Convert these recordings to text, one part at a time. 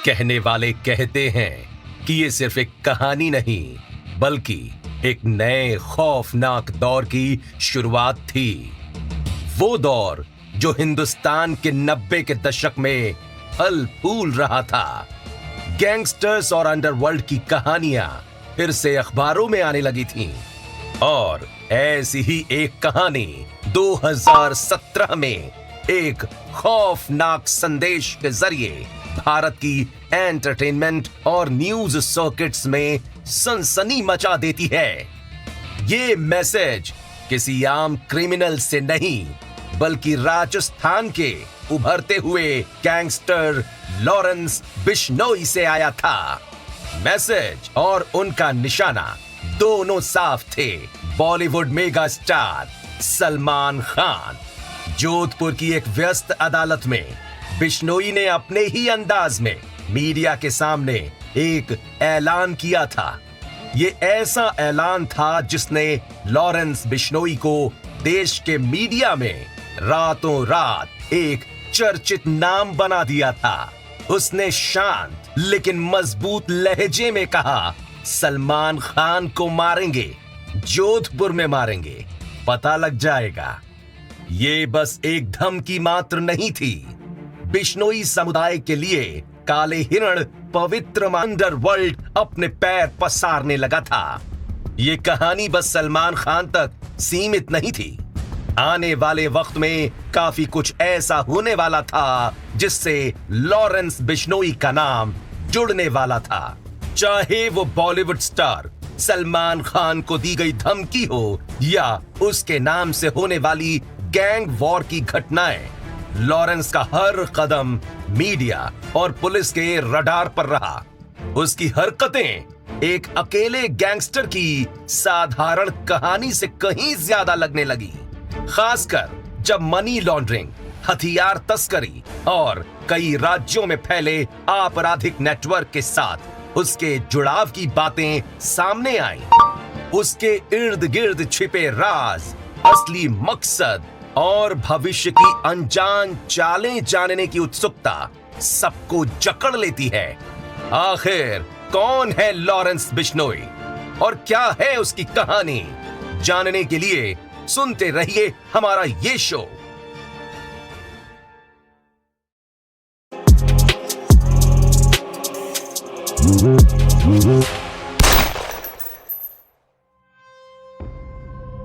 कहने वाले कहते हैं कि ये सिर्फ एक कहानी नहीं बल्कि एक नए खौफनाक दौर की शुरुआत थी। वो दौर जो हिंदुस्तान के 90 के दशक में फल फूल रहा था। गैंगस्टर्स और अंडरवर्ल्ड की कहानियां फिर से अखबारों में आने लगी थीं। और ऐसी ही एक कहानी 2017 में एक खौफनाक संदेश के जरिए भारत की एंटरटेनमेंट और न्यूज सर्किट्स में सनसनी मचा देती है। ये मैसेज किसी आम क्रिमिनल से नहीं बल्कि राजस्थान के उभरते हुए गैंगस्टर लॉरेंस बिश्नोई से आया था। मैसेज और उनका निशाना दोनों साफ थे। Bollywood mega star Salman Khan. Jodhpur की एक व्यस्त अदालत में बिश्नोई ने अपने ही अंदाज में मीडिया के सामने एक ऐलान किया था। ये ऐसा ऐलान था जिसने लॉरेंस बिश्नोई को देश के मीडिया में रातों रात एक चर्चित नाम बना दिया था। उसने शांत लेकिन मजबूत लहजे में कहा, सलमान खान को मारेंगे, जोधपुर में मारेंगे, पता लग जाएगा। ये बस एक धमकी मात्र नहीं थी। बिश्नोई समुदाय के लिए काले हिरण पवित्र अंडरवर्ल्ड अपने पैर पसारने लगा था। ये कहानी बस सलमान खान तक सीमित नहीं थी। आने वाले वक्त में काफी कुछ ऐसा होने वाला था जिससे लॉरेंस बिश्नोई का नाम जुड़ने वाला था। चाहे वो बॉलीवुड स्टार सलमान खान को दी गई धमकी हो या उसके नाम से होने वाली गैंग वॉर की घटनाएं, लॉरेंस का हर कदम मीडिया और पुलिस के रडार पर रहा। उसकी हरकतें एक अकेले गैंगस्टर की साधारण कहानी से कहीं ज्यादा लगने लगी, खासकर जब मनी लॉन्ड्रिंग, हथियार तस्करी और कई राज्यों में फैले आपराधिक नेटवर्क के साथ उसके जुड़ाव की बातें सामने आईं। उसके इर्द गिर्द छिपे राज, असली मकसद और भविष्य की अनजान चालें जानने की उत्सुकता सबको जकड़ लेती है। आखिर कौन है लॉरेंस बिश्नोई और क्या है उसकी कहानी? जानने के लिए सुनते रहिए हमारा ये शो।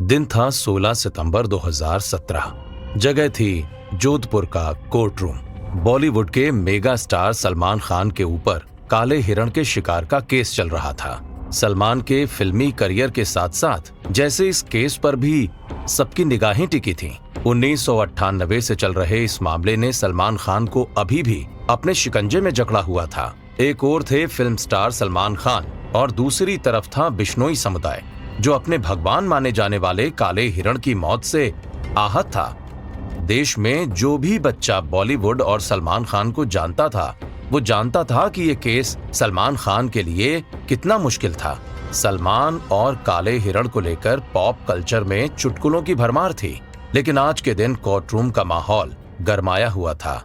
दिन था 16 सितंबर 2017। जगह थी जोधपुर का कोर्ट रूम। बॉलीवुड के मेगा स्टार सलमान खान के ऊपर काले हिरण के शिकार का केस चल रहा था। सलमान के फिल्मी करियर के साथ साथ जैसे इस केस पर भी सबकी निगाहें टिकी थीं। 1998 से चल रहे इस मामले ने सलमान खान को अभी भी अपने शिकंजे में जकड़ा हुआ था। एक ओर थे फिल्म स्टार सलमान खान और दूसरी तरफ था बिश्नोई समुदाय, जो अपने भगवान माने जाने वाले काले हिरण की मौत से आहत था। देश में जो भी बच्चा बॉलीवुड और सलमान खान को जानता था, वो जानता था कि ये केस सलमान खान के लिए कितना मुश्किल था। सलमान और काले हिरण को लेकर पॉप कल्चर में चुटकुलों की भरमार थी, लेकिन आज के दिन कोर्ट रूम का माहौल गरमाया हुआ था।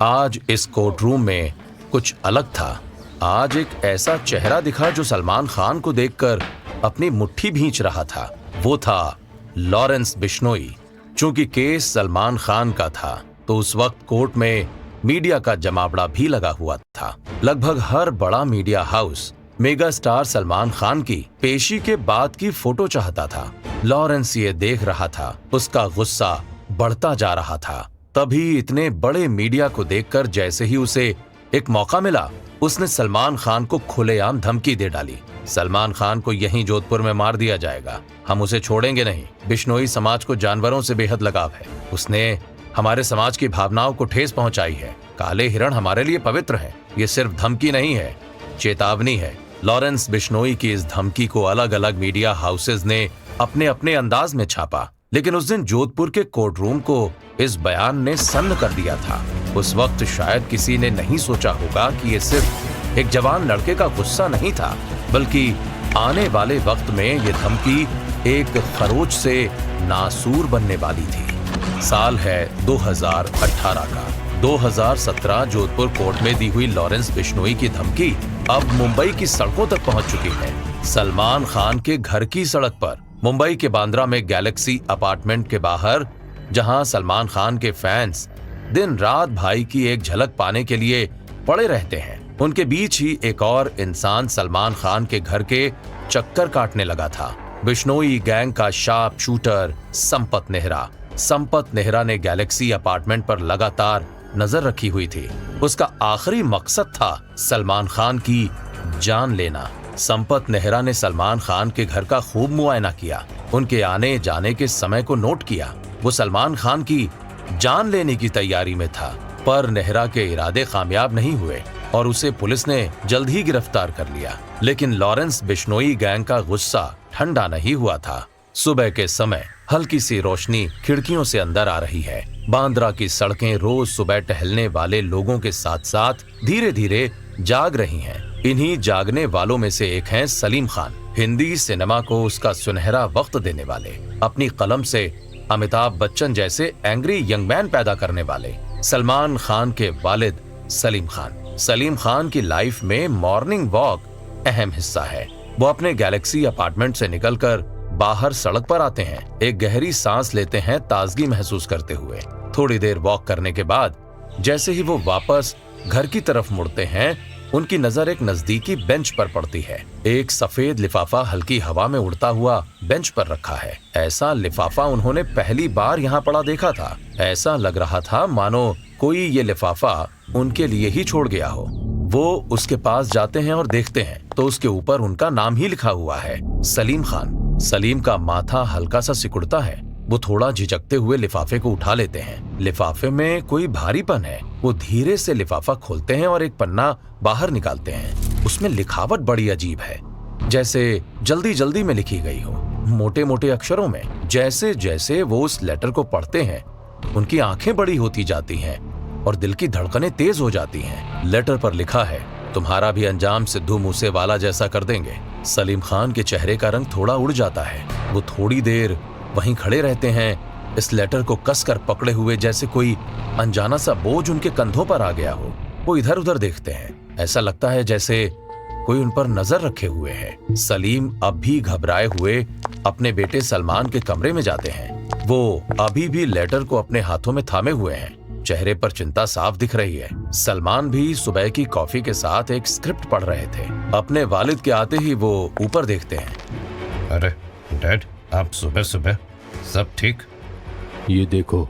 आज इस कोर्ट रूम में कुछ अलग था। आज एक ऐसा चेहरा दिखा जो सलमान खान को देखकर अपनी मुट्ठी भींच रहा था। वो था लॉरेंस बिश्नोई। चूंकि केस सलमान खान का था तो उस वक्त कोर्ट में मीडिया का जमावड़ा भी लगा हुआ था। लगभग हर बड़ा media house mega star Salman Khan की पेशी के बाद की फोटो चाहता था। लॉरेंस ये देख रहा था, उसका गुस्सा बढ़ता जा रहा था। तभी इतने बड़े मीडिया को देखकर जैसे ही उसे एक मौका मिला, उसने सलमान खान को खुलेआम धमकी दे डाली। सलमान खान को यहीं जोधपुर में मार दिया जाएगा, हम उसे छोड़ेंगे नहीं। बिश्नोई समाज को जानवरों से बेहद लगाव है, उसने हमारे समाज की भावनाओं को ठेस पहुंचाई है। काले हिरण हमारे लिए पवित्र है। ये सिर्फ धमकी नहीं है, चेतावनी है। लॉरेंस बिश्नोई की इस धमकी को अलग अलग मीडिया हाउसेज ने अपने अपने अंदाज में छापा, लेकिन उस दिन जोधपुर के कोर्ट रूम को इस बयान ने सन्न कर दिया था। उस वक्त शायद किसी ने नहीं सोचा होगा कि ये सिर्फ एक जवान लड़के का गुस्सा नहीं था, बल्कि आने वाले वक्त में ये धमकी एक खरोच से नासूर बनने वाली थी। साल है 2018 का। 2017 जोधपुर कोर्ट में दी हुई लॉरेंस बिश्नोई की धमकी अब मुंबई की सड़कों तक पहुंच चुकी है। सलमान खान के घर की सड़क पर मुंबई के बांद्रा में गैलेक्सी अपार्टमेंट के बाहर, जहां सलमान खान के फैंस दिन रात भाई की एक झलक पाने के लिए पड़े रहते हैं, उनके बीच ही एक और इंसान सलमान खान के घर के चक्कर काटने लगा था। बिश्नोई गैंग का शार्प शूटर संपत नेहरा ने गैलेक्सी अपार्टमेंट पर लगातार नजर रखी हुई थी। उसका आखिरी मकसद था सलमान खान की जान लेना। संपत नेहरा ने सलमान खान के घर का खूब मुआयना किया, उनके आने जाने के समय को नोट किया। वो सलमान खान की जान लेने की तैयारी में था, पर नेहरा के इरादे कामयाब नहीं हुए और उसे पुलिस ने जल्द ही गिरफ्तार कर लिया। लेकिन लॉरेंस बिश्नोई गैंग का गुस्सा ठंडा नहीं हुआ था। सुबह के समय हल्की सी रोशनी खिड़कियों से अंदर आ रही है। बांद्रा की सड़कें रोज सुबह टहलने वाले लोगों के साथ साथ धीरे धीरे जाग रही हैं। इन्हीं जागने वालों में से एक हैं सलीम खान, हिंदी सिनेमा को उसका सुनहरा वक्त देने वाले, अपनी कलम से अमिताभ बच्चन जैसे एंग्री यंग मैन पैदा करने वाले। सलमान खान के वालिद सलीम खान की लाइफ में मॉर्निंग वॉक अहम हिस्सा है। वो अपने गैलेक्सी अपार्टमेंट से निकलकर बाहर सड़क पर आते हैं, एक गहरी सांस लेते हैं ताजगी महसूस करते हुए। थोड़ी देर वॉक करने के बाद जैसे ही वो वापस घर की तरफ मुड़ते हैं, उनकी नजर एक नजदीकी बेंच पर पड़ती है। एक सफेद लिफाफा हल्की हवा में उड़ता हुआ बेंच पर रखा है। ऐसा लिफाफा उन्होंने पहली बार यहाँ पड़ा देखा था। ऐसा लग रहा था मानो कोई ये लिफाफा उनके लिए ही छोड़ गया हो। वो उसके पास जाते हैं और देखते हैं तो उसके ऊपर उनका नाम ही लिखा हुआ है, सलीम खान। सलीम का माथा हल्का सा सिकुड़ता है। वो थोड़ा झिझकते हुए लिफाफे को उठा लेते हैं। लिफाफे में कोई भारीपन है। वो धीरे से लिफाफा खोलते हैं और एक पन्ना बाहर निकालते हैं। उसमें लिखावट बड़ी अजीब है, जैसे जल्दी जल्दी में लिखी गई हो, मोटे मोटे अक्षरों में। जैसे जैसे वो उस लेटर को पढ़ते हैं, उनकी आंखें बड़ी होती जाती हैं और दिल की धड़कनें तेज हो जाती हैं। लेटर पर लिखा है, तुम्हारा भी अंजाम सिद्धू मूसेवाला जैसा कर देंगे। सलीम खान के चेहरे का रंग थोड़ा उड़ जाता है। वो थोड़ी देर वहीं खड़े रहते हैं, इस लेटर को कसकर पकड़े हुए, जैसे कोई अनजाना सा बोझ उनके कंधों पर आ गया हो। वो इधर उधर देखते हैं, ऐसा लगता है जैसे कोई उन पर नजर रखे हुए है। सलीम अब भी घबराए हुए अपने बेटे सलमान के कमरे में जाते हैं। वो अभी भी लेटर को अपने हाथों में थामे हुए हैं। चेहरे पर चिंता साफ दिख रही है। सलमान भी सुबह की कॉफी के साथ एक स्क्रिप्ट पढ़ रहे थे। अपने वालिद के आते ही वो ऊपर देखते हैं। अरे डैड, आप सुबह सुबह, सब ठीक? ये देखो।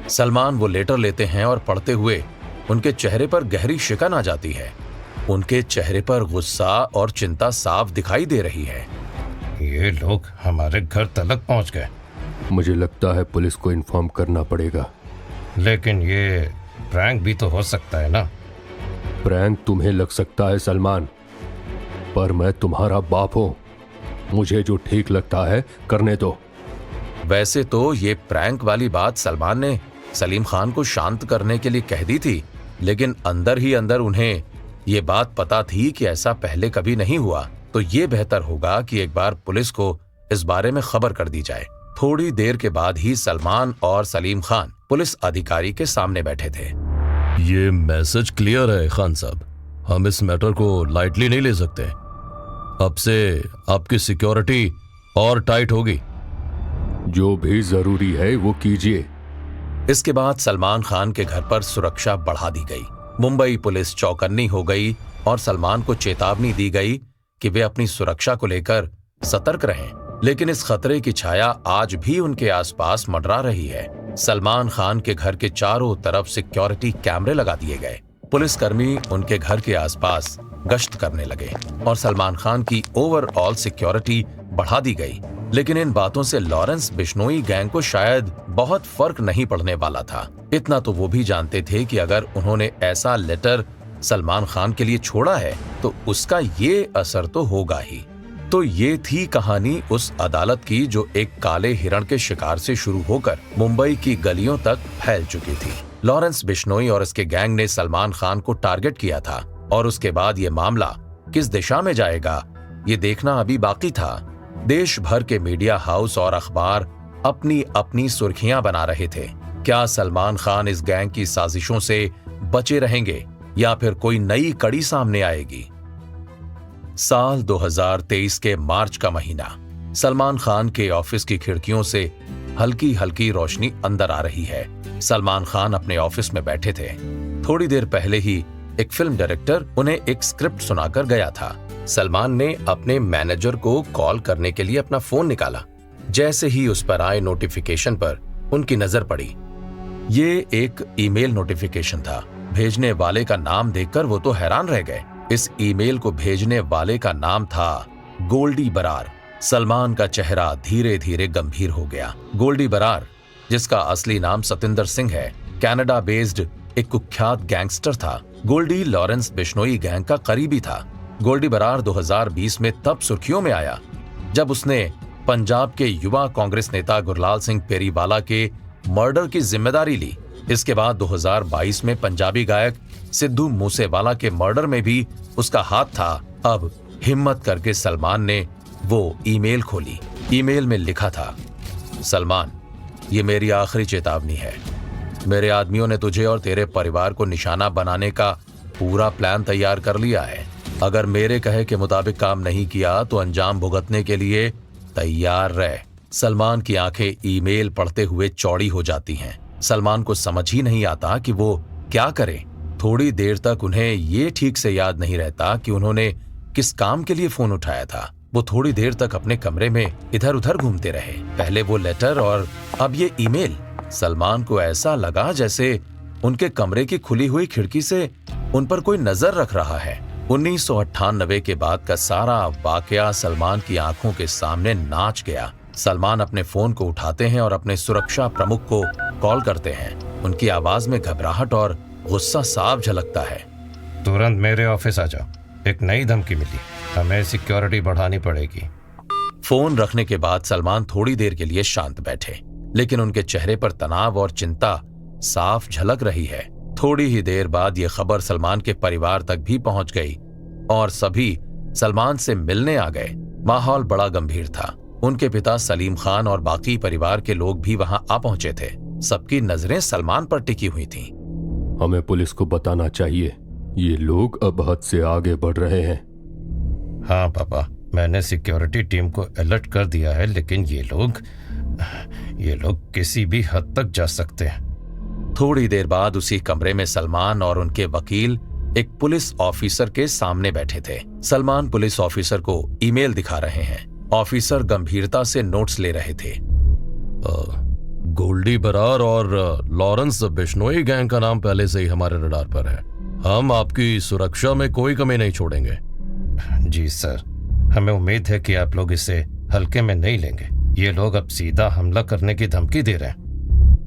सलमान वो लेटर लेते हैं और पढ़ते हुए उनके चेहरे पर गहरी शिकन आ जाती है। उनके चेहरे पर गुस्सा और चिंता साफ दिखाई दे रही है। ये लोग हमारे घर तलक पहुंच गए। मुझे लगता है पुलिस को इन्फॉर्म करना पड़ेगा। लेकिन ये प्रैंक भी तो हो सकता है ना? प्रैंक तुम्हें लग सकता है सलमान, पर मैं तुम्हारा बाप हूं। मुझे जो ठीक लगता है करने दो। वैसे तो ये प्रैंक वाली बात सलमान ने सलीम खान को शांत करने के लिए कह दी थी, लेकिन अंदर ही अंदर उन्हें ये बात पता थी कि ऐसा पहले कभी नहीं हुआ। तो ये बेहतर होगा कि एक बार पुलिस को इस बारे में खबर कर दी जाए। थोड़ी देर के बाद ही सलमान और सलीम खान पुलिस अधिकारी के सामने बैठे थे। ये मैसेज क्लियर है खान साहब, हम इस मैटर को लाइटली नहीं ले सकते। अब से आपकी सिक्योरिटी और टाइट होगी। जो भी जरूरी है वो कीजिए। इसके बाद सलमान खान के घर पर सुरक्षा बढ़ा दी गई। मुंबई पुलिस चौकन्नी हो गई और सलमान को चेतावनी दी गई कि वे अपनी सुरक्षा को लेकर सतर्क रहें। लेकिन इस खतरे की छाया आज भी उनके आसपास मंडरा रही है। सलमान खान के घर के चारों तरफ सिक्योरिटी कैमरे लगा दिए गए। पुलिसकर्मी उनके घर के आसपास गश्त करने लगे और सलमान खान की ओवरऑल सिक्योरिटी बढ़ा दी गई। लेकिन इन बातों से लॉरेंस बिश्नोई गैंग को शायद बहुत फर्क नहीं पड़ने वाला था। इतना तो वो भी जानते थे कि अगर उन्होंने ऐसा लेटर सलमान खान के लिए छोड़ा है तो उसका ये असर तो होगा ही। तो ये थी कहानी उस अदालत की जो एक काले हिरण के शिकार से शुरू होकर मुंबई की गलियों तक फैल चुकी थी। लॉरेंस बिश्नोई और उसके गैंग ने सलमान खान को टारगेट किया था और उसके बाद ये मामला किस दिशा में जाएगा ये देखना अभी बाकी था। देश भर के मीडिया हाउस और अखबार अपनी अपनी सुर्खियां बना रहे थे। क्या सलमान खान इस गैंग की साजिशों से बचे रहेंगे या फिर कोई नई कड़ी सामने आएगी? साल 2023 के मार्च का महीना। सलमान खान के ऑफिस की खिड़कियों से हल्की हल्की रोशनी अंदर आ रही है। सलमान खान अपने ऑफिस में बैठे थे। थोड़ी देर पहले ही एक फिल्म डायरेक्टर उन्हें एक स्क्रिप्ट सुनाकर गया था। सलमान ने अपने मैनेजर को कॉल करने के लिए अपना फोन निकाला। जैसे ही उस पर आए नोटिफिकेशन पर उनकी नजर पड़ी। ये एक ईमेल नोटिफिकेशन था। भेजने वाले का नाम देखकर वो तो हैरान रह गए। इस ईमेल को भेजने वाले का नाम था गोल्डी बरार। सलमान का चेहरा धीरे धीरे गंभीर हो गया। गोल्डी बरार, जिसका असली नाम सतिंदर सिंह है, कनाडा बेस्ड एक कुख्यात गैंगस्टर था। गोल्डी लॉरेंस बिश्नोई गैंग का करीबी था। गोल्डी बरार 2020 में तब सुर्खियों में आया जब उसने पंजाब के युवा कांग्रेस नेता गुरलाल सिंह पेरीवाला के मर्डर की जिम्मेदारी ली। इसके बाद 2022 में पंजाबी गायक सिद्धू मूसेवाला के मर्डर में भी उसका हाथ था। अब हिम्मत करके सलमान ने वो ईमेल खोली। ईमेल में लिखा था, सलमान, ये मेरी आखिरी चेतावनी है। मेरे आदमियों ने तुझे और तेरे परिवार को निशाना बनाने का पूरा प्लान तैयार कर लिया है। अगर मेरे कहे के मुताबिक काम नहीं किया तो अंजाम भुगतने के लिए तैयार रह। सलमान की आंखें ईमेल पढ़ते हुए चौड़ी हो जाती हैं। सलमान को समझ ही नहीं आता कि वो क्या करे। थोड़ी देर तक उन्हें ये ठीक से याद नहीं रहता कि उन्होंने किस काम के लिए फोन उठाया था। वो थोड़ी देर तक अपने कमरे में इधर उधर घूमते रहे। पहले वो लेटर और अब ये ईमेल। सलमान को ऐसा लगा जैसे उनके कमरे की खुली हुई खिड़की से उन पर कोई नजर रख रहा है। 1998 के बाद का सारा वाकया सलमान की आंखों के सामने नाच गया। सलमान अपने फोन को उठाते हैं और अपने सुरक्षा प्रमुख को कॉल करते हैं। उनकी आवाज में घबराहट और गुस्सा साफ झलकता है। तुरंत मेरे ऑफिस आ जाओ, एक नई धमकी मिली, हमें सिक्योरिटी बढ़ानी पड़ेगी। फोन रखने के बाद सलमान थोड़ी देर के लिए शांत बैठे, लेकिन उनके चेहरे पर तनाव और चिंता साफ झलक रही है। थोड़ी ही देर बाद यह खबर सलमान के परिवार तक भी पहुंच गई और सभी सलमान से मिलने आ गए। माहौल बड़ा गंभीर था। उनके पिता सलीम खान और बाकी परिवार के लोग भी वहां आ पहुंचे थे। सबकी नजरें सलमान पर टिकी हुई थीं। हमें पुलिस को बताना चाहिए, ये लोग अब हद से आगे बढ़ रहे हैं। हाँ पापा, मैंने सिक्योरिटी टीम को अलर्ट कर दिया है, लेकिन ये लोग किसी भी हद तक जा सकते हैं। थोड़ी देर बाद उसी कमरे में सलमान और उनके वकील एक पुलिस ऑफिसर के सामने बैठे थे। सलमान पुलिस ऑफिसर को ईमेल दिखा रहे हैं। ऑफिसर गंभीरता से नोट्स ले रहे थे। गोल्डी बरार और लॉरेंस बिश्नोई गैंग का नाम पहले से ही हमारे रडार पर है। हम आपकी सुरक्षा में कोई कमी नहीं छोड़ेंगे। जी सर, हमें उम्मीद है कि आप लोग इसे हल्के में नहीं लेंगे। ये लोग अब सीधा हमला करने की धमकी दे रहे हैं।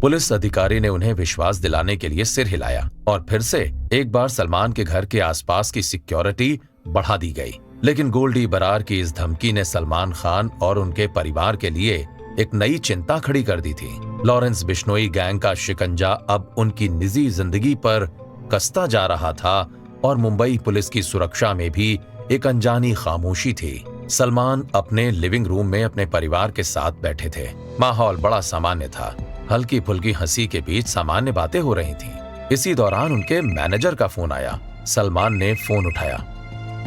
पुलिस अधिकारी ने उन्हें विश्वास दिलाने के लिए सिर हिलाया और फिर से एक बार सलमान के घर के आसपास की सिक्योरिटी बढ़ा दी गई। लेकिन गोल्डी बरार की इस धमकी ने सलमान खान और उनके परिवार के लिए एक नई चिंता खड़ी कर दी थी। लॉरेंस बिश्नोई गैंग का शिकंजा अब उनकी निजी जिंदगी पर कसता जा रहा था और मुंबई पुलिस की सुरक्षा में भी एक अनजानी खामोशी थी। सलमान अपने लिविंग रूम में अपने परिवार के साथ बैठे थे। माहौल बड़ा सामान्य था। हल्की फुल्की हंसी के बीच सामान्य बातें हो रही थीं। इसी दौरान उनके मैनेजर का फोन आया। सलमान ने फोन उठाया।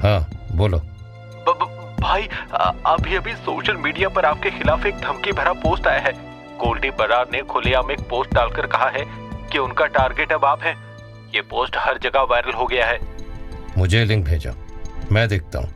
हाँ बोलो। भाई, अभी सोशल मीडिया पर आपके खिलाफ एक धमकी भरा पोस्ट आया है। गोल्डी बरार ने खुलेआम एक पोस्ट डालकर कहा है कि उनका टारगेट अब आप हैं। ये पोस्ट हर जगह वायरल हो गया है। मुझे लिंक भेजो, मैं देखता हूँ।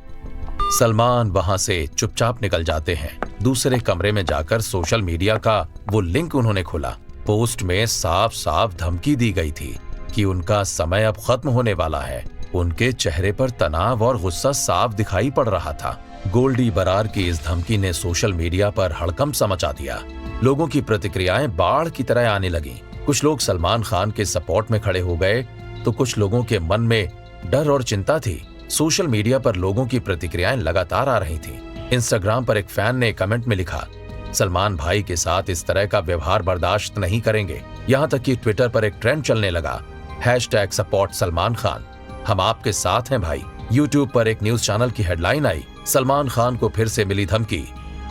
सलमान वहां से चुपचाप निकल जाते हैं। दूसरे कमरे में जाकर सोशल मीडिया का वो लिंक उन्होंने खोला। पोस्ट में साफ साफ धमकी दी गई थी कि उनका समय अब खत्म होने वाला है। उनके चेहरे पर तनाव और गुस्सा साफ दिखाई पड़ रहा था। गोल्डी बरार की इस धमकी ने सोशल मीडिया पर हड़कंप सा मचा दिया। लोगों की प्रतिक्रियाएं बाढ़ की तरह आने लगीं। कुछ लोग सलमान खान के सपोर्ट में खड़े हो गए तो कुछ लोगों के मन में डर और चिंता थी। सोशल मीडिया पर लोगों की प्रतिक्रियाएं लगातार आ रही थीं। इंस्टाग्राम पर एक फैन ने कमेंट में लिखा, सलमान भाई के साथ इस तरह का व्यवहार बर्दाश्त नहीं करेंगे। यहां तक कि ट्विटर पर एक ट्रेंड चलने लगा, #सपोर्ट सलमान खान, हम आपके साथ हैं भाई। यूट्यूब पर एक न्यूज चैनल की हेडलाइन आई, सलमान खान को फिर से मिली धमकी,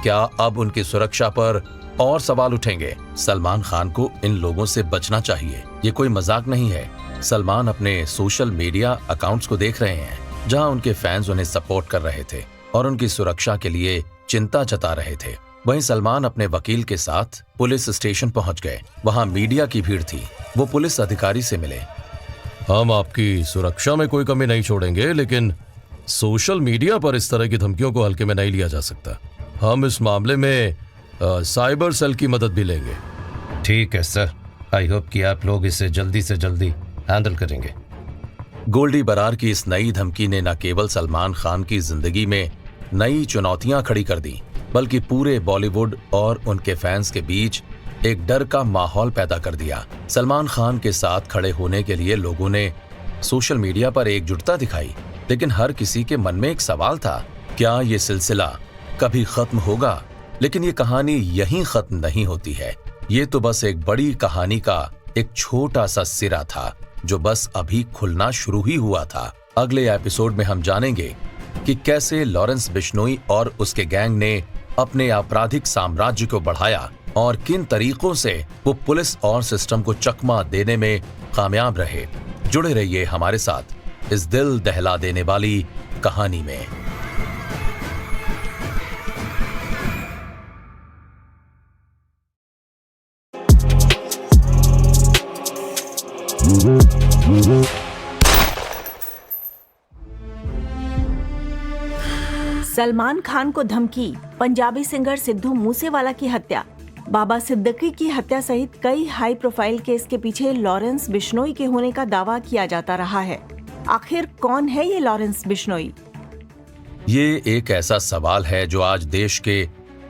क्या अब उनकी सुरक्षा पर और सवाल उठेंगे। सलमान खान को इन लोगों से बचना चाहिए, ये कोई मजाक नहीं है। सलमान अपने सोशल मीडिया अकाउंट्स को देख रहे हैं, जहां उनके फैंस उन्हें सपोर्ट कर रहे थे और उनकी सुरक्षा के लिए चिंता जता रहे थे। वहीं सलमान अपने वकील के साथ पुलिस स्टेशन पहुंच गए। वहां मीडिया की भीड़ थी। वो पुलिस अधिकारी से मिले। हम आपकी सुरक्षा में कोई कमी नहीं छोड़ेंगे, लेकिन सोशल मीडिया पर इस तरह की धमकियों को हल्के में नहीं लिया जा सकता। हम इस मामले में साइबर सेल की मदद भी लेंगे। ठीक है सर, आई होप कि आप लोग इसे जल्दी से जल्दी हैंडल करेंगे। गोल्डी बरार की इस नई धमकी ने न केवल सलमान खान की जिंदगी में नई चुनौतियां खड़ी कर दी, बल्कि पूरे बॉलीवुड और उनके फैंस के बीच एक डर का माहौल पैदा कर दिया। सलमान खान के साथ खड़े होने के लिए लोगों ने सोशल मीडिया पर एकजुटता दिखाई, लेकिन हर किसी के मन में एक सवाल था, क्या ये सिलसिला कभी खत्म होगा? लेकिन ये कहानी यहीं खत्म नहीं होती है। ये तो बस एक बड़ी कहानी का एक छोटा सा सिरा था, जो बस अभी खुलना शुरू ही हुआ था। अगले एपिसोड में हम जानेंगे कि कैसे लॉरेंस बिश्नोई और उसके गैंग ने अपने आपराधिक साम्राज्य को बढ़ाया और किन तरीकों से वो पुलिस और सिस्टम को चकमा देने में कामयाब रहे। जुड़े रहिए हमारे साथ इस दिल दहला देने वाली कहानी में। सलमान खान को धमकी, पंजाबी सिंगर सिद्धू मूसेवाला की हत्या, बाबा सिद्दीकी की हत्या सहित कई हाई प्रोफाइल केस के पीछे लॉरेंस बिश्नोई के होने का दावा किया जाता रहा है। आखिर कौन है ये लॉरेंस बिश्नोई? ये एक ऐसा सवाल है जो आज देश के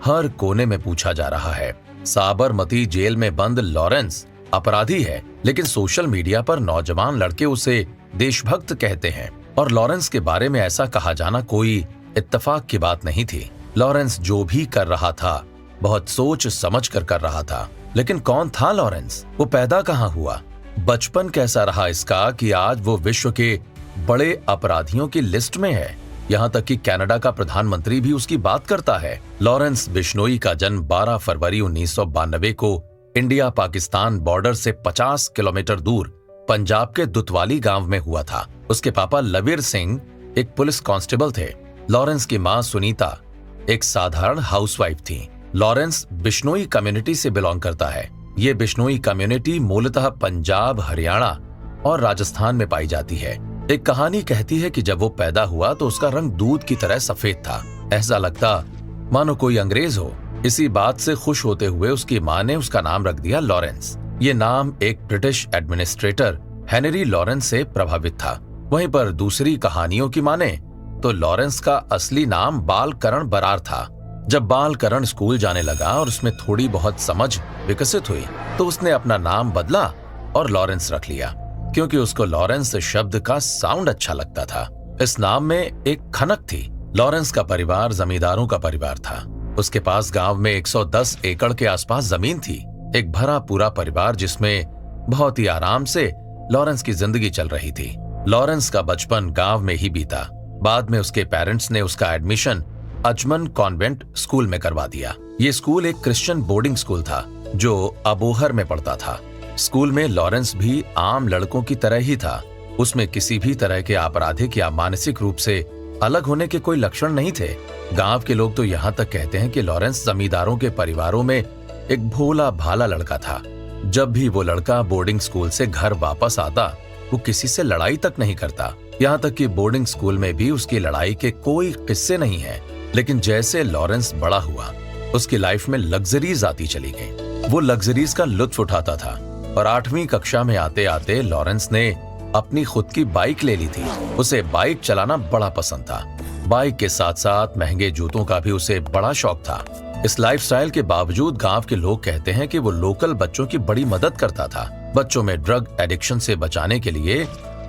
हर कोने में पूछा जा रहा है। साबरमती जेल में बंद लॉरेंस अपराधी है, लेकिन सोशल मीडिया पर नौजवान लड़के उसे देशभक्त कहते हैं। और लॉरेंस के बारे में ऐसा कहा जाना कोई इत्तेफाक की बात नहीं थी। लॉरेंस जो भी कर रहा था बहुत सोच समझ कर रहा था। लेकिन कौन था लॉरेंस? वो पैदा कहाँ हुआ? बचपन कैसा रहा इसका कि आज वो विश्व के बड़े अपराधियों की लिस्ट में है। यहाँ तक कि कनाडा का प्रधानमंत्री भी उसकी बात करता है। लॉरेंस बिश्नोई का जन्म 12 फरवरी 1992 को इंडिया पाकिस्तान बॉर्डर से 50 किलोमीटर दूर पंजाब के दुतवाली गांव में हुआ था। उसके पापा लवीर सिंह एक पुलिस कांस्टेबल थे। लॉरेंस की मां सुनीता एक साधारण हाउसवाइफ थी। लॉरेंस बिश्नोई कम्युनिटी से बिलोंग करता है। ये बिश्नोई कम्युनिटी मूलतः पंजाब, हरियाणा और राजस्थान में पाई जाती है। एक कहानी कहती है कि जब वो पैदा हुआ तो उसका रंग दूध की तरह सफेद था। ऐसा लगता मानो कोई अंग्रेज हो। इसी बात से खुश होते हुए उसकी मां ने उसका नाम रख दिया लॉरेंस। ये नाम एक ब्रिटिश एडमिनिस्ट्रेटर हेनरी लॉरेंस से प्रभावित था। वहीं पर दूसरी कहानियों की माने तो लॉरेंस का असली नाम बालकरण बरार था। जब बालकरण स्कूल जाने लगा और उसमें थोड़ी बहुत समझ विकसित हुई तो उसने अपना नाम बदला और लॉरेंस रख लिया, क्योंकि उसको लॉरेंस शब्द का साउंड अच्छा लगता था। इस नाम में एक खनक थी। लॉरेंस का परिवार जमींदारों का परिवार था। उसके पास गांव में 110 एकड़ के आसपास जमीन थी। एक भरा पूरा परिवार जिसमें बहुत ही आराम से लॉरेंस की जिंदगी चल रही थी। लॉरेंस का बचपन गांव में ही बीता। बाद में उसके पेरेंट्स ने उसका एडमिशन अजमन कॉन्वेंट स्कूल में करवा दिया। ये स्कूल एक क्रिश्चियन बोर्डिंग स्कूल था जो अबोहर में पड़ता था। स्कूल में लॉरेंस भी आम लड़कों की तरह ही था। उसमें किसी भी तरह के आपराधिक या मानसिक रूप से अलग होने के कोई लक्षण नहीं थे। गांव के लोग तो यहाँ तक कहते हैं कि लॉरेंस जमींदारों के परिवारों में एक भोला भाला लड़का था। जब भी वो लड़का बोर्डिंग स्कूल से घर वापस आता वो किसी से लड़ाई तक नहीं करता। यहाँ तक कि बोर्डिंग स्कूल में भी उसकी लड़ाई के कोई किस्से नहीं है। लेकिन जैसे लॉरेंस बड़ा हुआ उसकी लाइफ में लग्जरीज आती चली गई। वो लग्जरीज का लुत्फ उठाता था और 8वीं कक्षा में आते आते लॉरेंस ने अपनी खुद की बाइक ले ली थी। उसे बाइक चलाना बड़ा पसंद था। बाइक के साथ साथ महंगे जूतों का भी उसे बड़ा शौक था। इस लाइफस्टाइल के बावजूद गांव के लोग कहते हैं कि वो लोकल बच्चों की बड़ी मदद करता था। बच्चों में ड्रग एडिक्शन से बचाने के लिए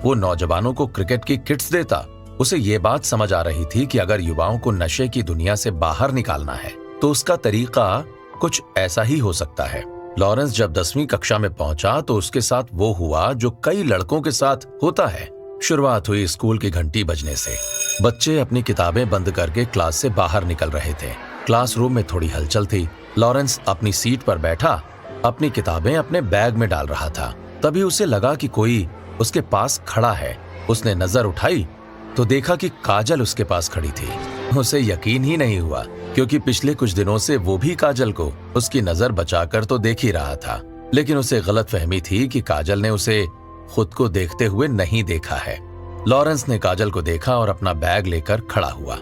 वो नौजवानों को क्रिकेट की किट्स देता। उसे ये बात समझ आ रही थी कि अगर युवाओं को नशे की दुनिया से बाहर निकालना है तो उसका तरीका कुछ ऐसा ही हो सकता है। लॉरेंस जब 10वीं कक्षा में पहुंचा तो उसके साथ वो हुआ जो कई लड़कों के साथ होता है। शुरुआत हुई स्कूल की घंटी बजने से। बच्चे अपनी किताबें बंद करके क्लास से बाहर निकल रहे थे। क्लासरूम में थोड़ी हलचल थी। लॉरेंस अपनी सीट पर बैठा अपनी किताबें अपने बैग में डाल रहा था। तभी उसे लगा कि कोई उसके पास खड़ा है। उसने नजर उठाई तो देखा कि काजल उसके पास खड़ी थी। उसे यकीन ही नहीं हुआ, क्योंकि पिछले कुछ दिनों से वो भी काजल को उसकी नजर बचाकर तो देख ही रहा था, लेकिन उसे गलतफहमी थी कि काजल ने उसे खुद को देखते हुए नहीं देखा है। लॉरेंस ने काजल को देखा और अपना बैग लेकर खड़ा हुआ।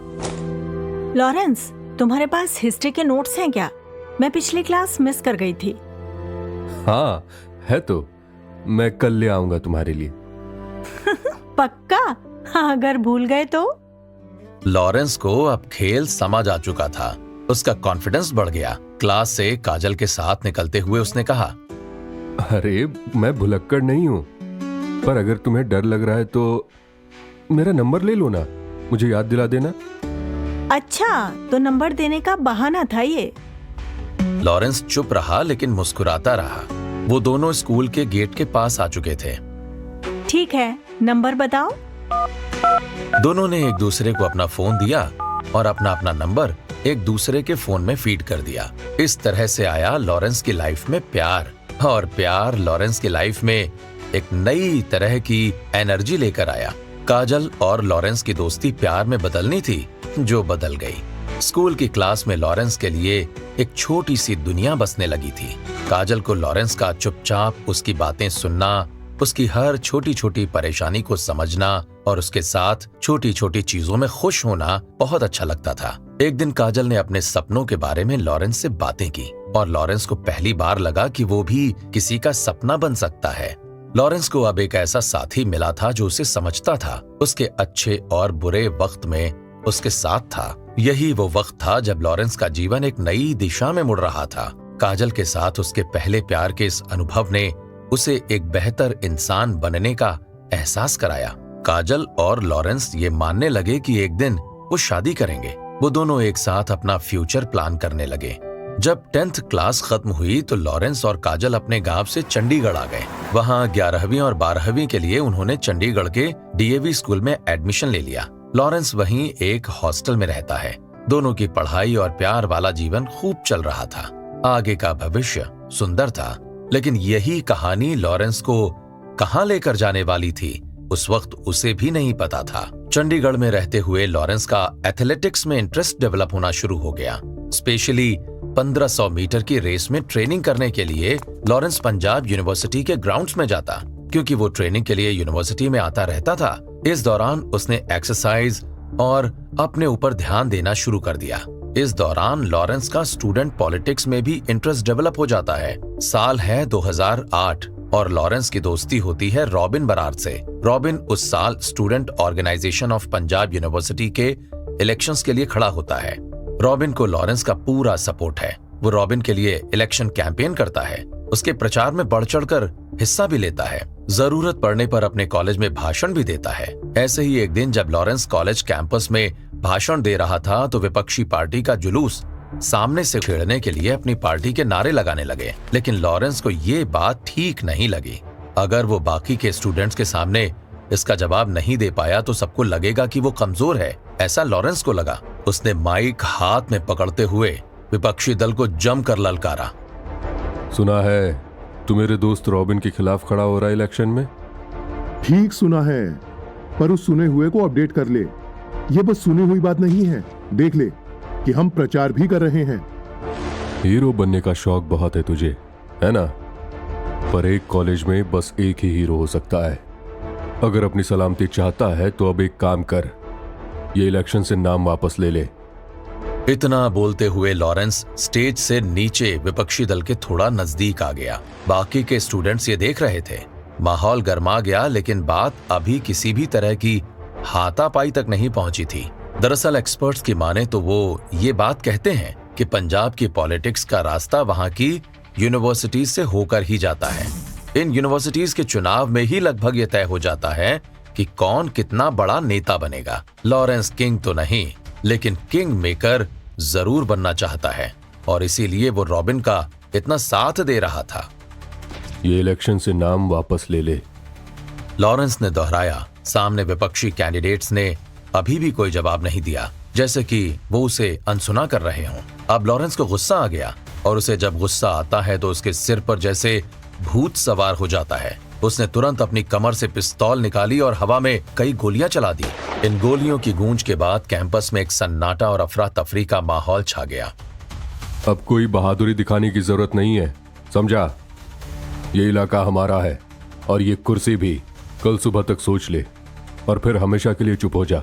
लॉरेंस, तुम्हारे पास हिस्ट्री के नोट्स हैं क्या? मैं पिछली क्लास मिस कर गई थी। हाँ है तो, मैं कल ले आऊंगा तुम्हारे लिए। पक्का? अगर भूल गए तो? लॉरेंस को अब खेल समझ आ चुका था। उसका कॉन्फिडेंस बढ़ गया। क्लास से काजल के साथ निकलते हुए उसने कहा, अरे मैं भुलक्कड़ नहीं हूं, पर अगर तुम्हें डर लग रहा है तो मेरा नंबर ले लो ना, मुझे याद दिला देना। अच्छा, तो नंबर देने का बहाना था ये। लॉरेंस चुप रहा लेकिन मुस्कुराता रहा। वो दोनों स्कूल के गेट के पास आ चुके थे। ठीक है, नंबर बताओ। दोनों ने एक दूसरे को अपना फोन दिया और अपना अपना नंबर एक दूसरे के फोन में फीड कर दिया। इस तरह से आया लॉरेंस की लाइफ में प्यार, और प्यार लॉरेंस की लाइफ में एक नई तरह की एनर्जी लेकर आया। काजल और लॉरेंस की दोस्ती प्यार में बदलनी थी, जो बदल गई। स्कूल की क्लास में लॉरेंस के लिए एक छोटी सी दुनिया बसने लगी थी। काजल को लॉरेंस का चुपचाप उसकी बातें सुनना, उसकी हर छोटी छोटी परेशानी को समझना और उसके साथ छोटी छोटी चीजों में खुश होना बहुत अच्छा लगता था। एक दिन काजल ने अपने सपनों के बारे में लॉरेंस से बातें की और लॉरेंस को पहली बार लगा कि वो भी किसी का सपना बन सकता है। लॉरेंस को अब एक ऐसा साथी मिला था जो उसे समझता था, उसके अच्छे और बुरे वक्त में उसके साथ था। यही वो वक्त था जब लॉरेंस का जीवन एक नई दिशा में मुड़ रहा था। काजल के साथ उसके पहले प्यार के इस अनुभव ने उसे एक बेहतर इंसान बनने का एहसास कराया। काजल और लॉरेंस ये मानने लगे कि एक दिन वो शादी करेंगे। वो दोनों एक साथ अपना फ्यूचर प्लान करने लगे। जब 10th क्लास खत्म हुई तो लॉरेंस और काजल अपने गांव से चंडीगढ़ आ गए। वहां 11वीं और 12वीं के लिए उन्होंने चंडीगढ़ के DAV स्कूल में एडमिशन ले लिया। लॉरेंस वहीं एक हॉस्टल में रहता है। दोनों की पढ़ाई और प्यार वाला जीवन खूब चल रहा था। आगे का भविष्य सुंदर था, लेकिन यही कहानी लॉरेंस को कहां लेकर जाने वाली थी, उस वक्त उसे भी नहीं पता था। चंडीगढ़ में रहते हुए लॉरेंस का एथलेटिक्स में इंटरेस्ट डेवलप होना शुरू हो गया। स्पेशली 1500 मीटर की रेस में ट्रेनिंग करने के लिए लॉरेंस पंजाब यूनिवर्सिटी के ग्राउंड्स में जाता, क्योंकि वो ट्रेनिंग के लिए यूनिवर्सिटी में आता रहता था। इस दौरान उसने एक्सरसाइज और अपने ऊपर ध्यान देना शुरू कर दिया। इस दौरान लॉरेंस का स्टूडेंट पॉलिटिक्स में भी इंटरेस्ट डेवलप हो जाता है। साल है 2008 और लॉरेंस की दोस्ती होती है रॉबिन बरार से। रॉबिन उस साल student organisation of Punjab university के इलेक्शंस के लिए खड़ा होता है। रॉबिन को लॉरेंस का पूरा सपोर्ट है। वो रॉबिन के लिए इलेक्शन कैंपेन करता है, उसके प्रचार में बढ़ चढ़कर हिस्सा भी लेता है, जरूरत पड़ने पर अपने कॉलेज में भाषण भी देता है। ऐसे ही एक दिन जब लॉरेंस कॉलेज कैंपस में भाषण दे रहा था तो विपक्षी पार्टी का जुलूस सामने से छेड़ने के लिए अपनी पार्टी के नारे लगाने लगे, लेकिन लॉरेंस को ये बात ठीक नहीं लगी। अगर वो बाकी के स्टूडेंट्स के सामने इसका जवाब नहीं दे पाया तो सबको लगेगा कि वो कमजोर है, ऐसा लॉरेंस को लगा। उसने माइक हाथ में पकड़ते हुए विपक्षी दल को जमकर ललकारा। सुना है तू मेरे दोस्त रॉबिन के खिलाफ खड़ा हो रहा है इलेक्शन में? ठीक सुना है, पर उस सुने हुए को अपडेट कर ले। ये बस सुनी हुई बात नहीं है, देख ले कि हम प्रचार भी कर रहे हैं। हीरो बनने का शौक बहुत है तुझे, है ना? पर एक कॉलेज में बस एक ही हीरो हो सकता है। अगर अपनी सलामती चाहता है तो अब एक काम कर, ये इलेक्शन से नाम वापस ले ले। इतना बोलते हुए लॉरेंस स्टेज से नीचे विपक्षी दल के थोड़ा नजदीक आ गया। बाकी के स्टूडेंट्स ये देख रहे थे। माहौल गर्मा गया, लेकिन बात अभी किसी भी तरह की हाथापाई तक नहीं पहुंची थी। दरअसल एक्सपर्ट्स की माने तो वो ये बात कहते हैं कि पंजाब की पॉलिटिक्स का रास्ता वहां की यूनिवर्सिटीज से होकर ही जाता है। इन यूनिवर्सिटीज के चुनाव में ही लगभग ये तय हो जाता है कि कौन कितना बड़ा नेता बनेगा। लॉरेंस किंग तो नहीं, लेकिन किंग मेकर जरूर बनना चाहता है और इसीलिए वो रॉबिन का इतना साथ दे रहा था। ये इलेक्शन से नाम वापस ले ले, लॉरेंस ने दोहराया। सामने विपक्षी कैंडिडेट्स ने अभी भी कोई जवाब नहीं दिया, जैसे कि वो उसे अनसुना कर रहे हों। अब लॉरेंस को गुस्सा आ गया। और उसे जब गुस्सा आता है तो उसके सिर पर जैसे भूत सवार हो जाता है। उसने तुरंत अपनी कमर से पिस्तौल निकाली और हवा में कई गोलियां चला दी। इन गोलियों की गूंज के बाद कैंपस में एक सन्नाटा और अफरा तफरी का माहौल छा गया। अब कोई बहादुरी दिखाने की जरूरत नहीं है, समझा? ये इलाका हमारा है और ये कुर्सी भी। कल सुबह तक सोच ले और फिर हमेशा के लिए चुप हो जा।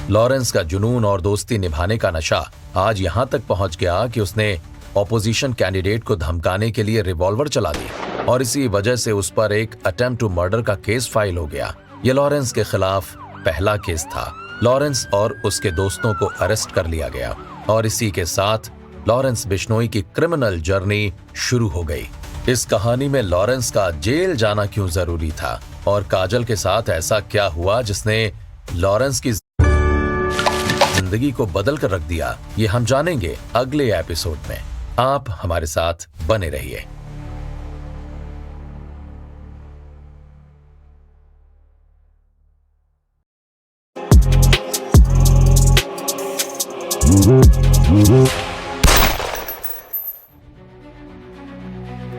लॉरेंस का जुनून और दोस्ती निभाने का नशा आज यहां तक पहुंच गया कि उसने ऑपोजिशन कैंडिडेट को धमकाने के लिए रिवॉल्वर चला दी और इसी वजह से उस पर एक अटेम्प्ट टू मर्डर का केस फाइल हो गया। यह लॉरेंस के खिलाफ पहला केस था। लॉरेंस और उसके दोस्तों को अरेस्ट कर लिया गया और इसी के साथ लॉरेंस बिश्नोई की क्रिमिनल जर्नी शुरू हो गई। इस कहानी में लॉरेंस का जेल जाना क्यों जरूरी था और काजल के साथ ऐसा क्या हुआ जिसने लॉरेंस की जिंदगी को बदल कर रख दिया, ये हम जानेंगे अगले एपिसोड में। आप हमारे साथ बने रहिए।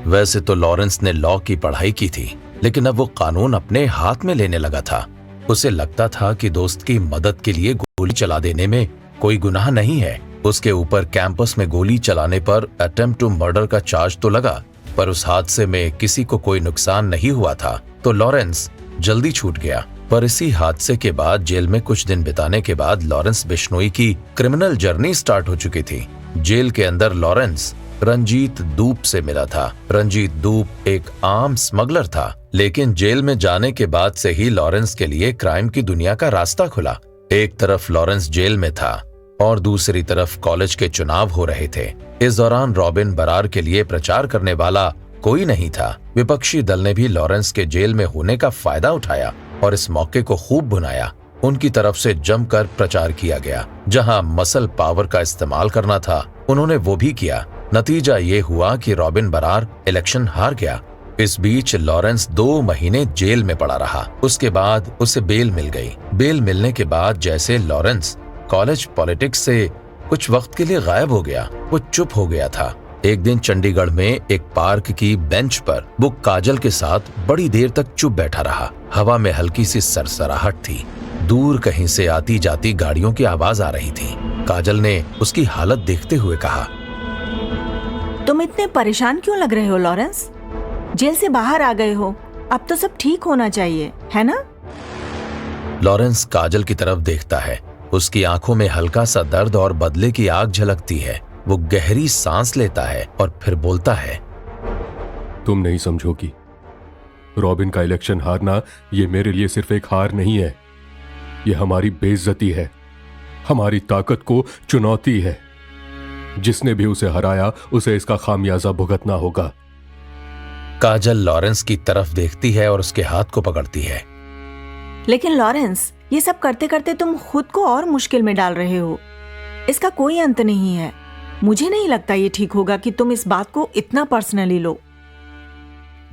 वैसे तो लॉरेंस ने लॉ की पढ़ाई की थी, लेकिन अब वो कानून अपने हाथ में लेने लगा था। उसे लगता था कि दोस्त की मदद के लिए गोली चला देने में कोई गुनाह नहीं है। उसके ऊपर कैंपस में गोली चलाने पर अटेम्प्ट टू मर्डर का चार्ज तो लगा, पर उस हादसे में किसी को कोई नुकसान नहीं हुआ था, तो लॉरेंस जल्दी छूट गया। पर इसी हादसे के बाद जेल में कुछ दिन बिताने के बाद लॉरेंस बिश्नोई की क्रिमिनल जर्नी स्टार्ट हो चुकी थी। जेल के अंदर लॉरेंस रंजीत दूप से मिला था। रंजीत दूप एक आम स्मगलर था, लेकिन जेल में जाने के बाद से ही लॉरेंस के लिए क्राइम की दुनिया का रास्ता खुला। एक तरफ लॉरेंस जेल में था और दूसरी तरफ कॉलेज के चुनाव हो रहे थे। इस दौरान रॉबिन बरार के लिए प्रचार करने वाला कोई नहीं था। विपक्षी दल ने भी लॉरेंस के जेल में होने का फायदा उठाया और इस मौके को खूब भुनाया। उनकी तरफ से जमकर प्रचार किया गया। जहां मसल पावर का इस्तेमाल करना था, उन्होंने वो भी किया। नतीजा ये हुआ कि रॉबिन बरार इलेक्शन हार गया। इस बीच लॉरेंस 2 महीने जेल में पड़ा रहा। उसके बाद उसे बेल मिल गई। बेल मिलने के बाद जैसे लॉरेंस कॉलेज पॉलिटिक्स से कुछ वक्त के लिए गायब हो गया। वो चुप हो गया था। एक दिन चंडीगढ़ में एक पार्क की बेंच पर वो काजल के साथ बड़ी देर तक चुप बैठा रहा। हवा में हल्की सी सरसराहट थी। दूर कहीं से आती जाती गाड़ियों की आवाज आ रही थी। काजल ने उसकी हालत देखते हुए कहा, तुम इतने परेशान क्यों लग रहे हो लॉरेंस? जेल से बाहर आ गए हो, अब तो सब ठीक होना चाहिए, है ना? लॉरेंस काजल की तरफ देखता है। उसकी आंखों में हल्का सा दर्द और बदले की आग झलकती है। वो गहरी सांस लेता है और फिर बोलता है, तुम नहीं समझोगी, रॉबिन का इलेक्शन हारना ये मेरे लिए सिर्फ एक हार नहीं है, ये हमारी बेइज्जती है, हमारी ताकत को चुनौती है। जिसने भी उसे हराया उसे इसका खामियाजा भुगतना होगा। काजल लॉरेंस की तरफ देखती है और उसके हाथ को पकड़ती है। लेकिन लॉरेंस, ये सब करते करते तुम खुद को और मुश्किल में डाल रहे हो। इसका कोई अंत नहीं है। मुझे नहीं लगता ये ठीक होगा कि तुम इस बात को इतना पर्सनली लो।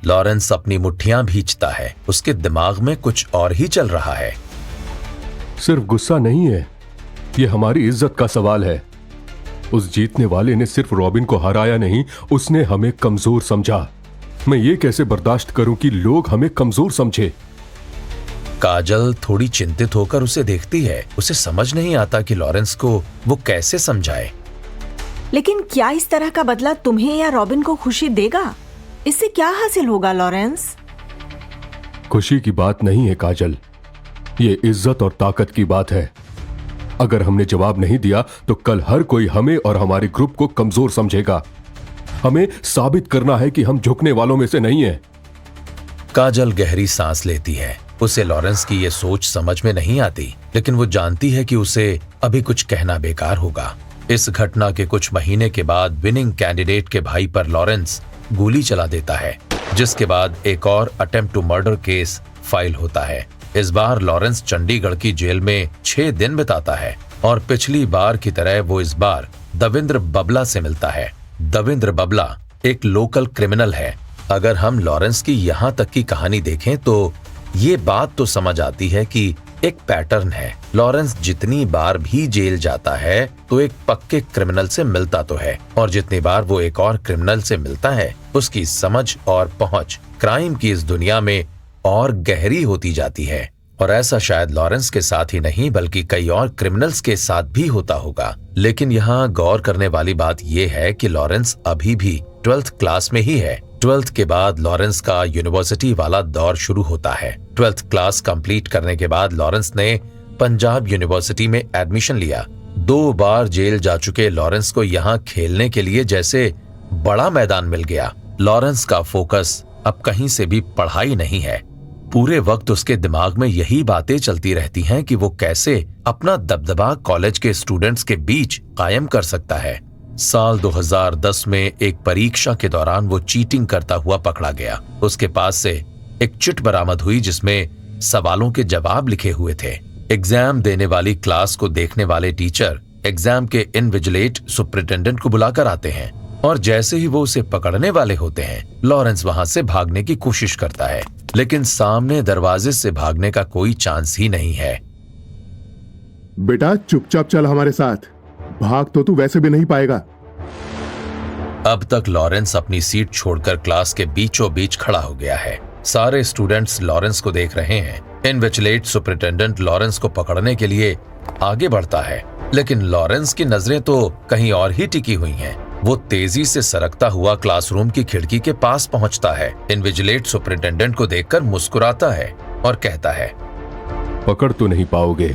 लॉरेंस अपनी मुट्ठियां भींचता है। उसके दिमाग में कुछ और ही चल रहा है। सिर्फ गुस्सा नहीं है, ये हमारी इज्जत का सवाल है। उस जीतने वाले ने सिर्फ रॉबिन को हराया नहीं, उसने हमें कमजोर समझा। मैं ये कैसे बर्दाश्त करूं कि लोग हमें कमजोर समझे? काजल थोड़ी चिंतित होकर उसे देखती है। उसे समझ नहीं आता कि लॉरेंस को वो कैसे समझाए। लेकिन क्या इस तरह का बदला तुम्हें या रॉबिन को खुशी देगा? इससे क्या हासिल होगा लॉरेंस? खुशी की बात नहीं है काजल, ये इज्जत और ताकत की बात है। अगर हमने जवाब नहीं दिया तो कल हर कोई हमें और हमारे ग्रुप को कमजोर समझेगा। हमें साबित करना है कि हम झुकने वालों में से नहीं हैं। काजल गहरी सांस लेती है। उसे लॉरेंस की ये सोच समझ में नहीं आती, लेकिन वो जानती है कि उसे अभी कुछ कहना बेकार होगा। इस घटना के कुछ महीने के बाद विनिंग कैंडिडेट के भाई पर लॉरेंस गोली चला देता है, जिसके बाद एक और attempt to murder case file होता है। इस बार लॉरेंस चंडीगढ़ की जेल में 6 दिन बिताता है और पिछली बार की तरह वो इस बार दविंद्र बबला से मिलता है। दविंद्र बबला एक लोकल क्रिमिनल है। अगर हम लॉरेंस की यहाँ तक की कहानी देखें तो ये बात तो समझ आती है कि एक पैटर्न है। लॉरेंस जितनी बार भी जेल जाता है तो एक पक्के क्रिमिनल से मिलता तो है, और जितनी बार वो एक और क्रिमिनल से मिलता है उसकी समझ और पहुंच क्राइम की इस दुनिया में और गहरी होती जाती है। और ऐसा शायद लॉरेंस के साथ ही नहीं बल्कि कई और क्रिमिनल्स के साथ भी होता होगा। लेकिन यहाँ गौर करने वाली बात यह है कि लॉरेंस अभी भी 12th क्लास में ही है। 12th के बाद लॉरेंस का यूनिवर्सिटी वाला दौर शुरू होता है। 12th क्लास कंप्लीट करने के बाद लॉरेंस ने पंजाब यूनिवर्सिटी में एडमिशन लिया। 2 बार जेल जा चुके लॉरेंस को यहाँ खेलने के लिए जैसे बड़ा मैदान मिल गया। लॉरेंस का फोकस अब कहीं से भी पढ़ाई नहीं है। पूरे वक्त उसके दिमाग में यही बातें चलती रहती हैं कि वो कैसे अपना दबदबा कॉलेज के स्टूडेंट्स के बीच कायम कर सकता है। साल 2010 में एक परीक्षा के दौरान वो चीटिंग करता हुआ पकड़ा गया। उसके पास से एक चिट बरामद हुई जिसमें सवालों के जवाब लिखे हुए थे। एग्जाम देने वाली क्लास को देखने वाले टीचर एग्जाम के इनविजिलेट सुपरिटेंडेंट को बुलाकर आते हैं, और जैसे ही वो उसे पकड़ने वाले होते हैं लॉरेंस वहां से भागने की कोशिश करता है, लेकिन सामने दरवाजे से भागने का कोई चांस ही नहीं है। बेटा चुपचाप चल हमारे साथ, भाग तो तू वैसे भी नहीं पाएगा। अब तक लॉरेंस अपनी सीट छोड़कर क्लास के बीचों बीच खड़ा हो गया है। सारे स्टूडेंट्स लॉरेंस को देख रहे हैं। इनविजिलेट सुपरिटेंडेंट लॉरेंस को पकड़ने के लिए आगे बढ़ता है, लेकिन लॉरेंस की नजरें तो कहीं और ही टिकी हुई हैं। वो तेजी से सरकता हुआ क्लासरूम की खिड़की के पास पहुंचता है। इनविजिलेट सुपरिटेंडेंट को देखकर मुस्कुराता है और कहता है, पकड़ तो नहीं पाओगे।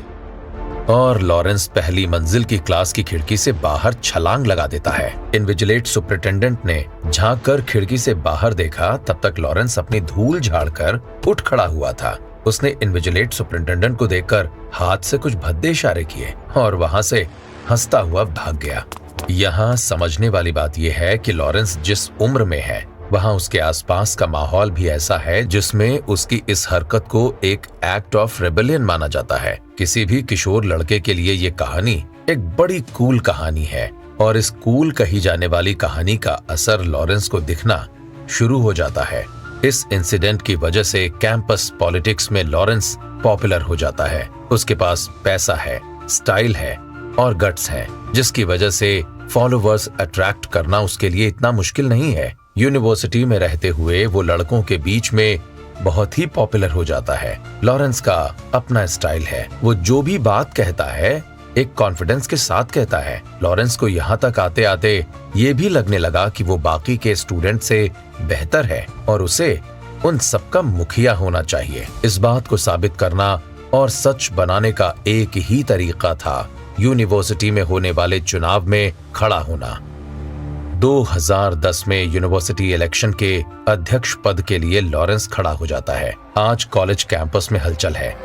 और लॉरेंस पहली मंजिल की क्लास की खिड़की से बाहर छलांग लगा देता है। इनविजिलेट सुपरिटेंडेंट ने झांक कर खिड़की से बाहर देखा, तब तक लॉरेंस अपनी धूल झाड़कर उठ खड़ा हुआ था। उसने इनविजिलेट सुपरिटेंडेंट को देखकर हाथ से कुछ भद्दे इशारे किए और वहां से हंसता हुआ भाग गया। यहाँ समझने वाली बात यह है कि लॉरेंस जिस उम्र में है वहाँ उसके आसपास का माहौल भी ऐसा है जिसमें उसकी इस हरकत को एक एक्ट ऑफ रेबेलियन माना जाता है। किसी भी किशोर लड़के के लिए ये कहानी एक बड़ी कूल कहानी है, और इस कूल कही जाने वाली कहानी का असर लॉरेंस को दिखना शुरू हो जाता है। इस इंसिडेंट की वजह से कैंपस पॉलिटिक्स में लॉरेंस पॉपुलर हो जाता है। उसके पास पैसा है, स्टाइल है और गट्स है, जिसकी वजह से फॉलोवर्स अट्रैक्ट करना उसके लिए इतना मुश्किल नहीं है। यूनिवर्सिटी में रहते हुए वो लड़कों के बीच में बहुत ही पॉपुलर हो जाता है। लॉरेंस का अपना स्टाइल है। वो जो भी बात कहता है एक कॉन्फिडेंस के साथ कहता है। लॉरेंस को यहाँ तक आते आते ये भी लगने लगा कि वो बाकी के स्टूडेंट से बेहतर है और उसे उन सबका मुखिया होना चाहिए। इस बात को साबित करना और सच बनाने का एक ही तरीका था, यूनिवर्सिटी में होने वाले चुनाव में खड़ा होना। 2010 में यूनिवर्सिटी इलेक्शन के अध्यक्ष पद के लिए लॉरेंस खड़ा हो जाता है। आज कॉलेज कैंपस में हलचल है।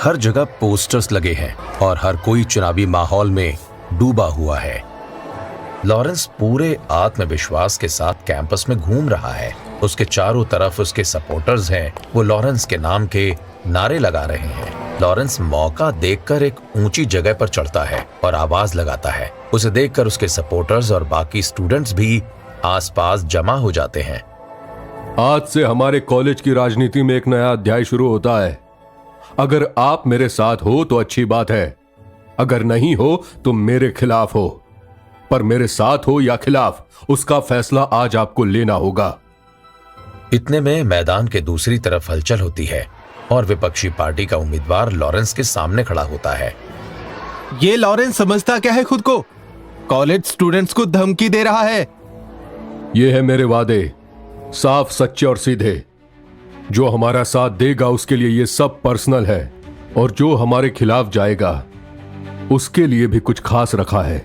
हर जगह पोस्टर्स लगे हैं और हर कोई चुनावी माहौल में डूबा हुआ है। लॉरेंस पूरे आत्मविश्वास के साथ कैंपस में घूम रहा है। उसके चारों तरफ उसके सपोर्टर्स हैं। वो लॉरेंस के नाम के नारे लगा रहे हैं। लॉरेंस मौका देखकर एक ऊंची जगह पर चढ़ता है और आवाज लगाता है। उसे देखकर उसके सपोर्टर्स और बाकी स्टूडेंट्स भी आसपास जमा हो जाते हैं। आज से हमारे कॉलेज की राजनीति में एक नया अध्याय शुरू होता है। अगर आप मेरे साथ हो तो अच्छी बात है, अगर नहीं हो तो मेरे खिलाफ हो, पर मेरे साथ हो या खिलाफ उसका फैसला आज आपको लेना होगा। इतने में मैदान के दूसरी तरफ हलचल होती है और विपक्षी पार्टी का उम्मीदवार लॉरेंस के सामने खड़ा होता है। ये लॉरेंस समझता क्या है खुद को? कॉलेज स्टूडेंट्स को धमकी दे रहा है। ये है मेरे वादे, साफ सच्चे और सीधे। जो हमारा साथ देगा उसके लिए ये सब पर्सनल है, और जो हमारे खिलाफ जाएगा उसके लिए भी कुछ खास रखा है।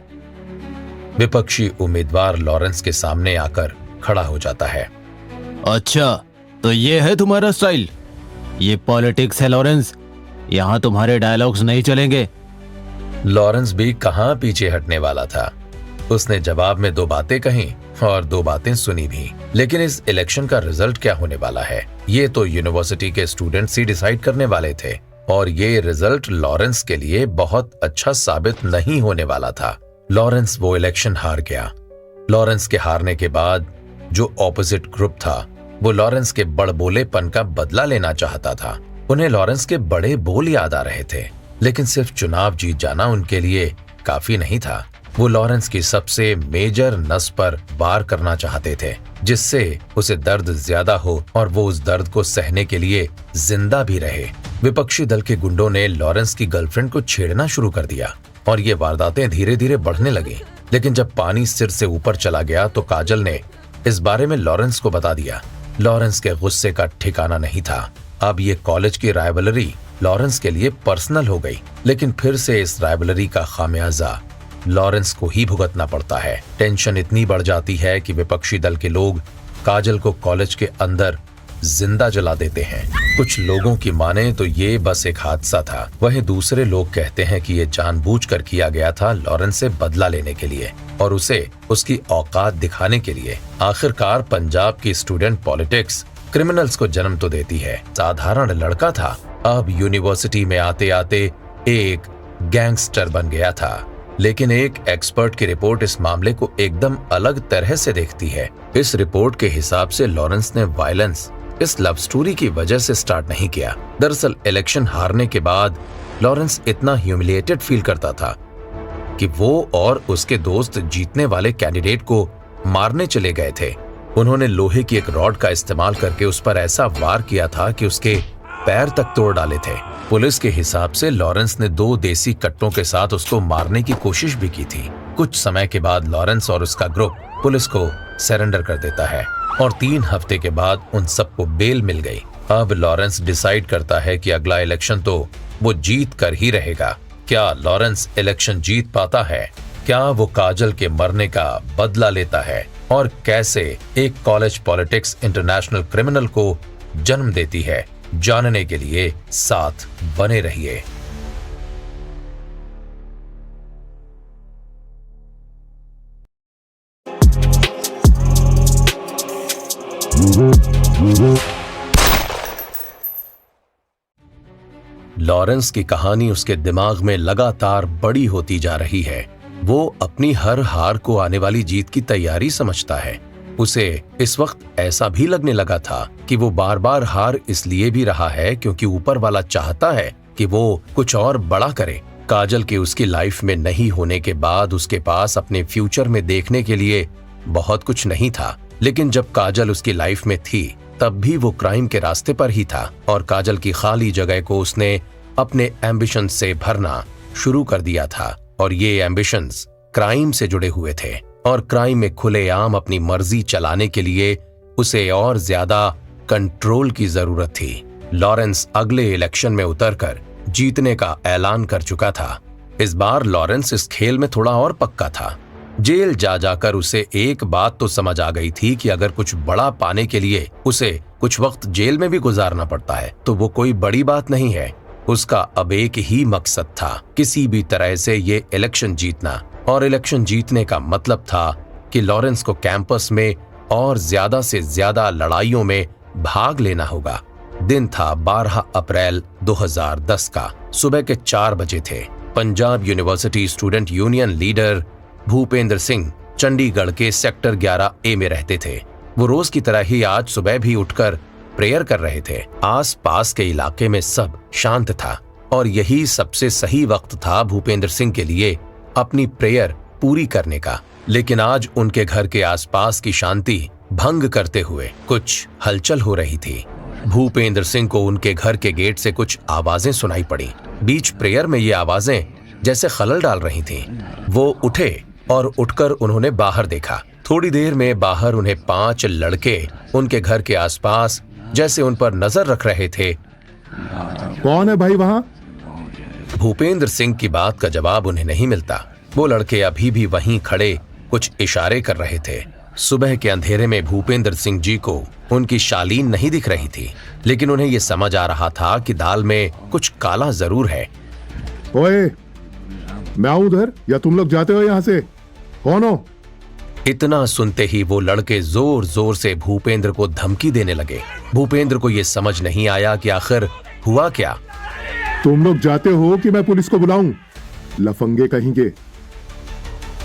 विपक्षी उम्मीदवार लॉरेंस के सामने आकर खड़ा हो जाता है। अच्छा, तो ये है तुम्हारा स्टाइल? ये पॉलिटिक्स है लॉरेंस, यहाँ तुम्हारे डायलॉग्स नहीं चलेंगे। लॉरेंस भी कहां पीछे हटने वाला था। उसने जवाब में 2 बातें कही और 2 बातें सुनी भी। लेकिन इस इलेक्शन का रिजल्ट क्या होने वाला है ये तो यूनिवर्सिटी के स्टूडेंट्स ही डिसाइड करने वाले थे, और ये रिजल्ट लॉरेंस के लिए बहुत अच्छा साबित नहीं होने वाला था। लॉरेंस वो इलेक्शन हार गया। लॉरेंस के हारने के बाद जो ऑपोजिट ग्रुप था वो लॉरेंस के बड़बोलेपन का बदला लेना चाहता था। उन्हें लॉरेंस के बड़े बोल याद आ रहे थे, लेकिन सिर्फ चुनाव जीत जाना उनके लिए काफी नहीं था। वो लॉरेंस की सबसे मेजर नस पर वार करना चाहते थे, जिससे उसे दर्द ज्यादा हो और वो उस दर्द को सहने के लिए जिंदा भी रहे। विपक्षी दल के गुंडों ने लॉरेंस की गर्लफ्रेंड को छेड़ना शुरू कर दिया और ये वारदातें धीरे धीरे बढ़ने लगी। लेकिन जब पानी सिर से ऊपर चला गया तो काजल ने इस बारे में लॉरेंस को बता दिया। लॉरेंस के गुस्से का ठिकाना नहीं था। अब ये कॉलेज की राइवलरी लॉरेंस के लिए पर्सनल हो गई, लेकिन फिर से इस राइवलरी का खामियाजा लॉरेंस को ही भुगतना पड़ता है। टेंशन इतनी बढ़ जाती है कि विपक्षी दल के लोग काजल को कॉलेज के अंदर जिंदा जला देते हैं। कुछ लोगों की माने तो ये बस एक हादसा था, वहीं दूसरे लोग कहते हैं कि ये जानबूझकर किया गया था लॉरेंस से बदला लेने के लिए और उसे उसकी औकात दिखाने के लिए। आखिरकार पंजाब की स्टूडेंट पॉलिटिक्स क्रिमिनल्स को जन्म तो देती है। साधारण लड़का था, अब यूनिवर्सिटी में आते आते एक गैंगस्टर बन गया था। लेकिन एक एक्सपर्ट की रिपोर्ट इस मामले को एकदम अलग तरह से देखती है। इस रिपोर्ट के हिसाब से लॉरेंस ने वायलेंस इस लव स्टोरी की वजह से स्टार्ट नहीं किया। दरअसल इलेक्शन हारने के बाद लॉरेंस इतना ह्यूमिलिएटेड फील करता था कि वो और उसके दोस्त जीतने वाले कैंडिडेट को मारने चले गए थे। उन्होंने लोहे की एक रॉड का इस्तेमाल करके उस पर ऐसा वार किया था कि उसके पैर तक तोड़ डाले थे। पुलिस के हिसाब से लॉरेंस ने 2 देसी कट्टों के साथ उसको मारने की कोशिश भी की थी। कुछ समय के बाद लॉरेंस और उसका ग्रुप पुलिस को सरेंडर कर देता है और 3 हफ्ते के बाद उन सबको बेल मिल गई। अब लॉरेंस डिसाइड करता है कि अगला इलेक्शन तो वो जीत कर ही रहेगा। क्या लॉरेंस इलेक्शन जीत पाता है? क्या वो काजल के मरने का बदला लेता है? और कैसे एक कॉलेज पॉलिटिक्स इंटरनेशनल क्रिमिनल को जन्म देती है? जानने के लिए साथ बने रहिए। लॉरेंस की कहानी उसके दिमाग में लगातार बड़ी होती जा रही है। वो अपनी हर हार को आने वाली जीत की तैयारी समझता है। उसे इस वक्त ऐसा भी लगने लगा था कि वो बार बार हार इसलिए भी रहा है क्योंकि ऊपर वाला चाहता है कि वो कुछ और बड़ा करे। काजल की उसकी लाइफ में नहीं होने के बाद उसके पास अपने फ्यूचर में देखने के लिए बहुत कुछ नहीं था, लेकिन जब काजल उसकी लाइफ में थी तब भी वो क्राइम के रास्ते पर ही था और काजल की खाली जगह को उसने अपने एम्बिशन से भरना शुरू कर दिया था और ये एम्बिशंस क्राइम से जुड़े हुए थे और क्राइम में खुलेआम अपनी मर्जी चलाने के लिए उसे और ज्यादा कंट्रोल की जरूरत थी। लॉरेंस अगले इलेक्शन में उतरकर जीतने का ऐलान कर चुका था। इस बार लॉरेंस इस खेल में थोड़ा और पक्का था। जेल जा जाकर उसे एक बात तो समझ आ गई थी कि अगर कुछ बड़ा पाने के लिए उसे कुछ वक्त जेल में भी गुजारना पड़ता है तो वो कोई बड़ी बात नहीं है। उसका अब एक ही मकसद था, किसी भी तरह से ये इलेक्शन जीतना, और इलेक्शन जीतने का मतलब था कि लॉरेंस को कैंपस में और ज्यादा से ज्यादा लड़ाइयों में भाग लेना होगा। दिन था 12 अप्रैल 2010 का। सुबह के 4 बजे थे। Punjab university student union leader Bhupendra Singh Chandigarh के सेक्टर 11A में रहते थे। वो रोज की तरह ही आज सुबह भी उठकर प्रेयर कर रहे थे। आस पास के इलाके में सब शांत था और यही सबसे सही वक्त था भूपेंद्र सिंह के लिए अपनी प्रेयर पूरी करने का। लेकिन आज उनके घर के आसपास की शांति भंग करते हुए कुछ हलचल हो रही थी। भूपेंद्र सिंह को उनके घर के गेट से कुछ आवाजें सुनाई पड़ी। बीच प्रेयर में ये आवाजें जैसे खलल डाल रही थीं। वो उठे और उठकर उन्होंने बाहर देखा। थोड़ी देर में बाहर उन्हें 5 लड़के उनके घर के आसपास जैसे उन पर नजर रख रहे थे। कौन है भाई वहां? भूपेंद्र सिंह की बात का जवाब उन्हें नहीं मिलता। वो लड़के अभी भी वहीं खड़े कुछ इशारे कर रहे थे। सुबह के अंधेरे में भूपेंद्र सिंह जी को उनकी शालीन नहीं दिख रही थी, लेकिन उन्हें यह समझ आ रहा था कि दाल में कुछ काला जरूर है। ओए, मैं आऊं उधर या तुम लोग जाते हो यहां से? कौन हो? इतना सुनते ही वो लड़के जोर जोर से भूपेंद्र को धमकी देने लगे। भूपेंद्र को यह समझ नहीं आया कि आखिर हुआ क्या। तुम लोग जाते हो कि मैं पुलिस को बुलाऊं? लफंगे कहेंगे।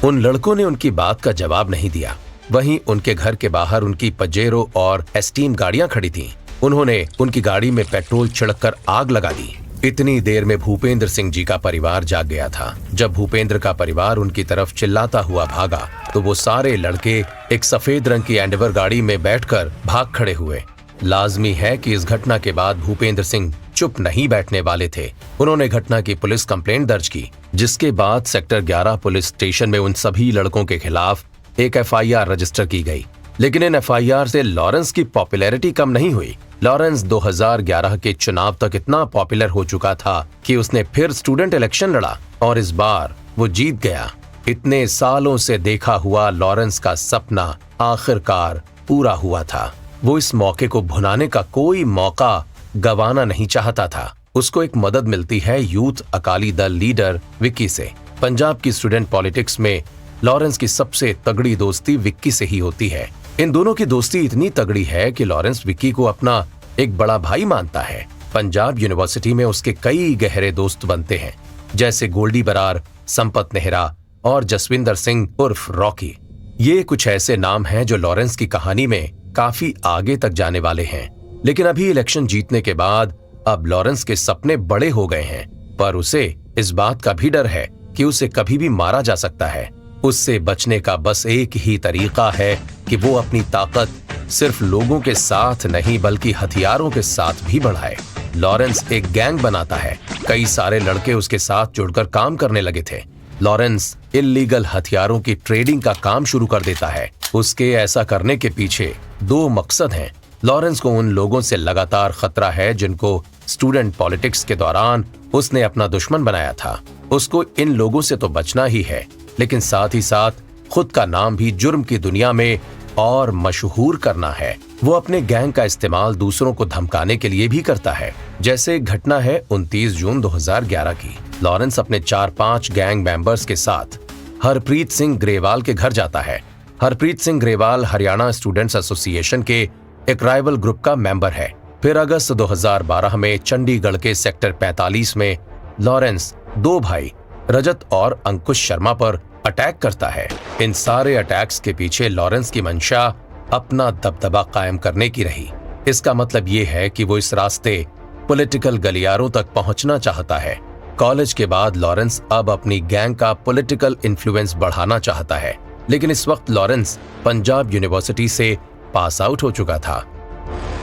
उन लड़कों ने उनकी बात का जवाब नहीं दिया। वहीं उनके घर के बाहर उनकी पजेरो और एस्टीम गाड़ियां खड़ी थीं। उन्होंने उनकी गाड़ी में पेट्रोल छिड़ककर आग लगा दी। इतनी देर में भूपेंद्र सिंह जी का परिवार जाग गया था। जब भूपेंद्र का परिवार उनकी तरफ चिल्लाता हुआ भागा तो वो सारे लड़के एक सफेद रंग की एंडेवर गाड़ी में बैठकर भाग खड़े हुए। लाजमी है कि इस घटना के बाद भूपेंद्र सिंह चुप नहीं बैठने वाले थे। उन्होंने घटना की पुलिस कंप्लेंट दर्ज की, जिसके बाद सेक्टर 11 पुलिस स्टेशन में उन सभी लड़कों के खिलाफ एक FIR रजिस्टर की गई। लेकिन इन FIR से लॉरेंस की पॉपुलैरिटी कम नहीं हुई। लॉरेंस 2011 के चुनाव तक इतना पॉपुलर हो चुका था कि उसने फिर स्टूडेंट इलेक्शन लड़ा और इस बार वो जीत गया। इतने सालों से देखा हुआ लॉरेंस का सपना आखिरकार पूरा हुआ था। वो इस मौके को भुनाने का कोई मौका गंवाना नहीं चाहता था। उसको एक मदद मिलती है यूथ अकाली दल लीडर विक्की से। पंजाब की स्टूडेंट पॉलिटिक्स में लॉरेंस की सबसे तगड़ी दोस्ती विक्की से ही होती है। इन दोनों की दोस्ती इतनी तगड़ी है कि लॉरेंस विक्की को अपना एक बड़ा भाई मानता है। पंजाब यूनिवर्सिटी में उसके कई गहरे दोस्त बनते हैं, जैसे गोल्डी बरार, संपत नेहरा और जसविंदर सिंह उर्फ रॉकी। ये कुछ ऐसे नाम हैं जो लॉरेंस की कहानी में काफी आगे तक जाने वाले हैं। लेकिन अभी इलेक्शन जीतने के बाद अब लॉरेंस के सपने बड़े हो गए हैं, पर उसे इस बात का भी डर है कि उसे कभी भी मारा जा सकता है। उससे बचने का बस एक ही तरीका है कि वो अपनी ताकत सिर्फ लोगों के साथ नहीं बल्कि हथियारों के साथ भी बढ़ाए। लॉरेंस एक गैंग बनाता है। कई सारे लड़के उसके साथ जुड़कर काम करने लगे थे। लॉरेंस इल्लीगल हथियारों की ट्रेडिंग का काम शुरू कर देता है। उसके ऐसा करने के पीछे दो मकसद हैं। लॉरेंस को उन लोगों से लगातार खतरा है जिनको स्टूडेंट पॉलिटिक्स के दौरान उसने अपना दुश्मन बनाया था। उसको इन लोगों से तो बचना ही है, लेकिन साथ ही साथ खुद का नाम भी जुर्म की दुनिया में और मशहूर करना है। वो अपने गैंग का इस्तेमाल दूसरों को धमकाने के लिए भी करता है। जैसे एक घटना है 29 जून 2011 की। लॉरेंस अपने 4-5 गैंग मेंबर्स के साथ हरप्रीत सिंह ग्रेवाल के घर जाता है। हरप्रीत सिंह ग्रेवाल हरियाणा स्टूडेंट्स एसोसिएशन के एक राइवल ग्रुप का मेंबर है। फिर अगस्त 2012 में चंडीगढ़ के सेक्टर 45 में लॉरेंस 2 भाई रजत और अंकुश शर्मा पर अटैक करता है। इन सारे अटैक्स के पीछे लॉरेंस की मंशा अपना दबदबा कायम करने की रही। इसका मतलब ये है कि वो इस रास्ते पॉलिटिकल गलियारों तक पहुंचना चाहता है। कॉलेज के बाद लॉरेंस अब अपनी गैंग का पॉलिटिकल इन्फ्लुएंस बढ़ाना चाहता है, लेकिन इस वक्त लॉरेंस पंजाब यूनिवर्सिटी से पास आउट हो चुका था।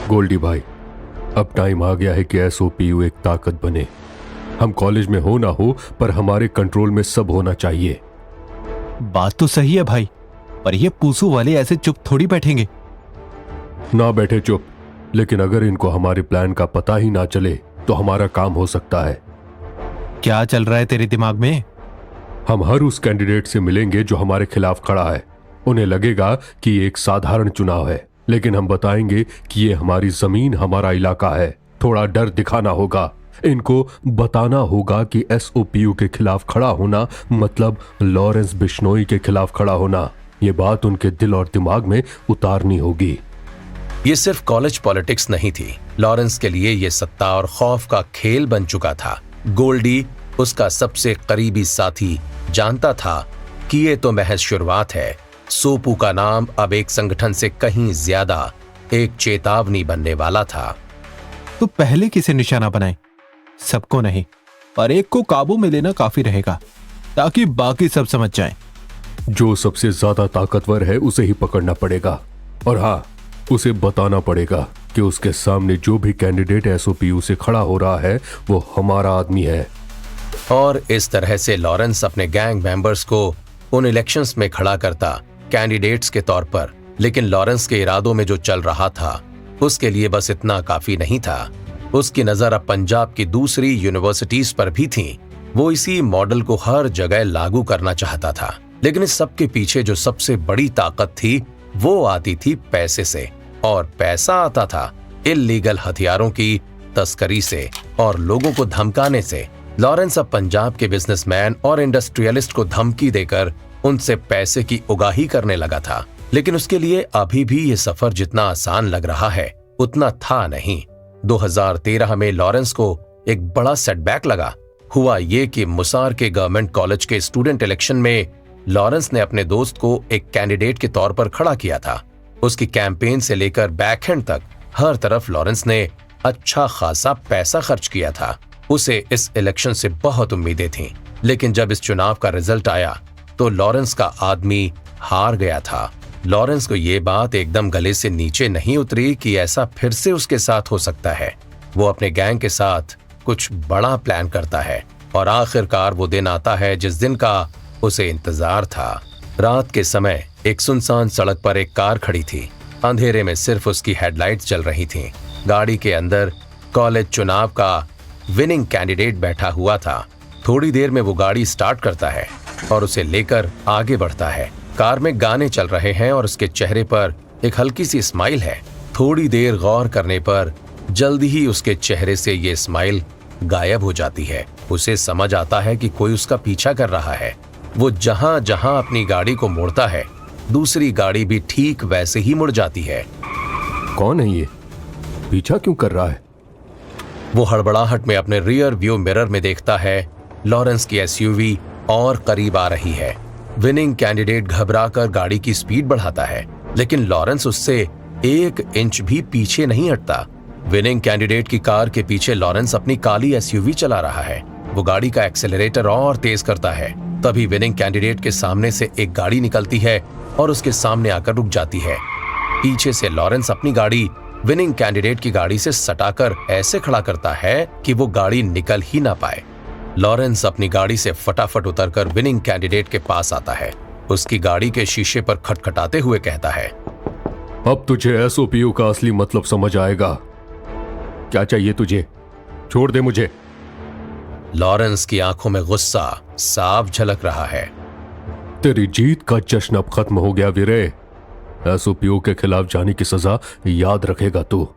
गोल्डी भाई, अब टाइम आ गया है कि SOPU एक ताकत बने। हम कॉलेज में हो ना हो, पर हमारे कंट्रोल में सब होना चाहिए। बात तो सही है भाई, पर ये पूसू वाले ऐसे चुप थोड़ी बैठेंगे। ना बैठे चुप, लेकिन अगर इनको हमारे प्लान का पता ही ना चले तो हमारा काम हो सकता है। क्या चल रहा है तेरे दिमाग में? हम हर उस कैंडिडेट से मिलेंगे जो हमारे खिलाफ खड़ा है। उन्हें लगेगा कि ये एक साधारण चुनाव है, लेकिन हम बताएंगे कि ये हमारी जमीन, हमारा इलाका है। थोड़ा डर दिखाना होगा। इनको बताना होगा कि SOPU के खिलाफ खड़ा होना मतलब लॉरेंस बिश्नोई के खिलाफ खड़ा होना। ये बात उनके दिल और दिमाग में उतारनी होगी। ये सिर्फ कॉलेज पॉलिटिक्स नहीं थी। लॉरेंस के लिए ये सत्ता और खौफ का खेल बन चुका था। गोल्डी, उसका सबसे करीबी साथी, जानता था कि ये तो महज शुरुआत है। सोपू का नाम अब एक संगठन से कहीं ज्यादा एक चेतावनी बनने वाला था। तो पहले किसे निशाना बनाए? सबको नहीं, पर एक को काबू में लेना काफी रहेगा, ताकि बाकी सब समझ जाएं। जो सबसे ज्यादा ताकतवर है उसे ही पकड़ना पड़ेगा, और हाँ, उसे बताना पड़ेगा कि उसके सामने जो भी कैंडिडेट SOPU से खड़ा हो रहा है वो हमारा आदमी है। और इस तरह से लॉरेंस अपने गैंग मेंबर्स को उन इलेक्शंस में खड़ा करता कैंडिडेट्स के तौर पर। लेकिन लॉरेंस के इरादों में जो चल रहा था उसके लिए बस इतना काफी नहीं था। उसकी नजर अब पंजाब की दूसरी यूनिवर्सिटीज पर भी थी। वो इसी मॉडल को हर जगह लागू करना चाहता था। लेकिन इस सब के पीछे जो सबसे बड़ी ताकत थी वो आती थी पैसे से, और पैसा आता था इल्लीगल हथियारों की तस्करी से और लोगों को धमकाने से। लॉरेंस अब पंजाब के बिजनेसमैन और इंडस्ट्रियलिस्ट को धमकी देकर उनसे पैसे की उगाही करने लगा था। लेकिन उसके लिए अभी भी ये सफर जितना आसान लग रहा है उतना था नहीं। 2013 में लॉरेंस को एक बड़ा सेटबैक लगा। हुआ ये कि मुसार के गवर्नमेंट कॉलेज के स्टूडेंट इलेक्शन में लॉरेंस ने अपने दोस्त को एक कैंडिडेट के तौर पर खड़ा किया था। उसकी कैंपेन से लेकर बैकएंड तक हर तरफ लॉरेंस ने अच्छा खासा पैसा खर्च किया था। उसे इस इलेक्शन से बहुत उम्मीदें थीं, लेकिन जब इस चुनाव का रिजल्ट आया तो लॉरेंस का आदमी हार गया था। लॉरेंस को ये बात एकदम गले से नीचे नहीं उतरी कि ऐसा फिर से उसके साथ हो सकता है। वो अपने गैंग के साथ कुछ बड़ा प्लान करता है और आखिरकार वो दिन आता है जिस दिन का उसे इंतजार था। रात के समय एक सुनसान सड़क पर एक कार खड़ी थी। अंधेरे में सिर्फ उसकी हेडलाइट्स जल रही थीं। गाड़ी के अंदर कॉलेज चुनाव का विनिंग कैंडिडेट बैठा हुआ था। थोड़ी देर में वो गाड़ी स्टार्ट करता है और उसे लेकर आगे बढ़ता है। कार में गाने चल रहे हैं और उसके चेहरे पर एक हल्की सी स्माइल है। थोड़ी देर गौर करने पर जल्दी ही उसके चेहरे से ये स्माइल गायब हो जाती है। उसे समझ आता है कि कोई उसका पीछा कर रहा है। वो जहां जहां अपनी गाड़ी को मोड़ता है, दूसरी गाड़ी भी ठीक वैसे ही मुड़ जाती है। कौन है ये? पीछा क्यों कर रहा है? वो हड़बड़ाहट में अपने रियर व्यू मिरर में देखता है लॉरेंस की एसयूवी और करीब आ रही है। विनिंग कैंडिडेट घबराकर गाड़ी की स्पीड बढ़ाता है, लेकिन लॉरेंस उससे 1 इंच भी पीछे नहीं हटता। विनिंग कैंडिडेट की कार के पीछे लॉरेंस अपनी काली एसयूवी चला रहा है। वो गाड़ी का एक्सेलरेटर और तेज करता है। तभी विनिंग कैंडिडेट के सामने से एक गाड़ी निकलती है और उसके सामने आकर रुक जाती है। पीछे से लॉरेंस अपनी गाड़ी विनिंग कैंडिडेट की गाड़ी से सटाकर ऐसे खड़ा करता है कि वो गाड़ी निकल ही ना पाए। लॉरेंस अपनी गाड़ी से फटाफट उतरकर विनिंग कैंडिडेट के पास आता है। उसकी गाड़ी के शीशे पर खटखटाते हुए कहता है, अब तुझे एसओपीयू का असली मतलब समझ आएगा। क्या चाहिए तुझे? छोड़ दे मुझे। लॉरेंस की आंखों में गुस्सा साफ झलक रहा है। तेरी जीत का जश्न अब खत्म हो गया वीरे। एसओपीयू के खिलाफ जाने की सजा याद रखेगा तू।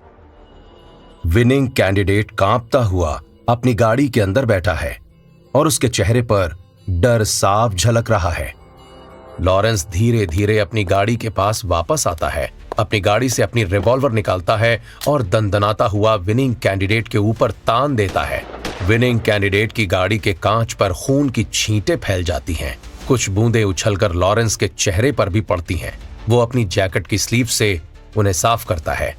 विनिंग कैंडिडेट कांपता हुआ अपनी गाड़ी के अंदर बैठा है और उसके चेहरे पर डर साफ झलक रहा है। लॉरेंस धीरे धीरे अपनी गाड़ी के पास वापस आता है, अपनी गाड़ी से अपनी रिवॉल्वर निकालता है और दंदनाता हुआ विनिंग कैंडिडेट के ऊपर तान देता है। विनिंग कैंडिडेट की गाड़ी के कांच पर खून की छींटें फैल जाती हैं। कुछ बूंदें उछलकर लॉरेंस के चेहरे पर भी पड़ती हैं। वो अपनी जैकेट की स्लीव से उन्हें साफ करता है।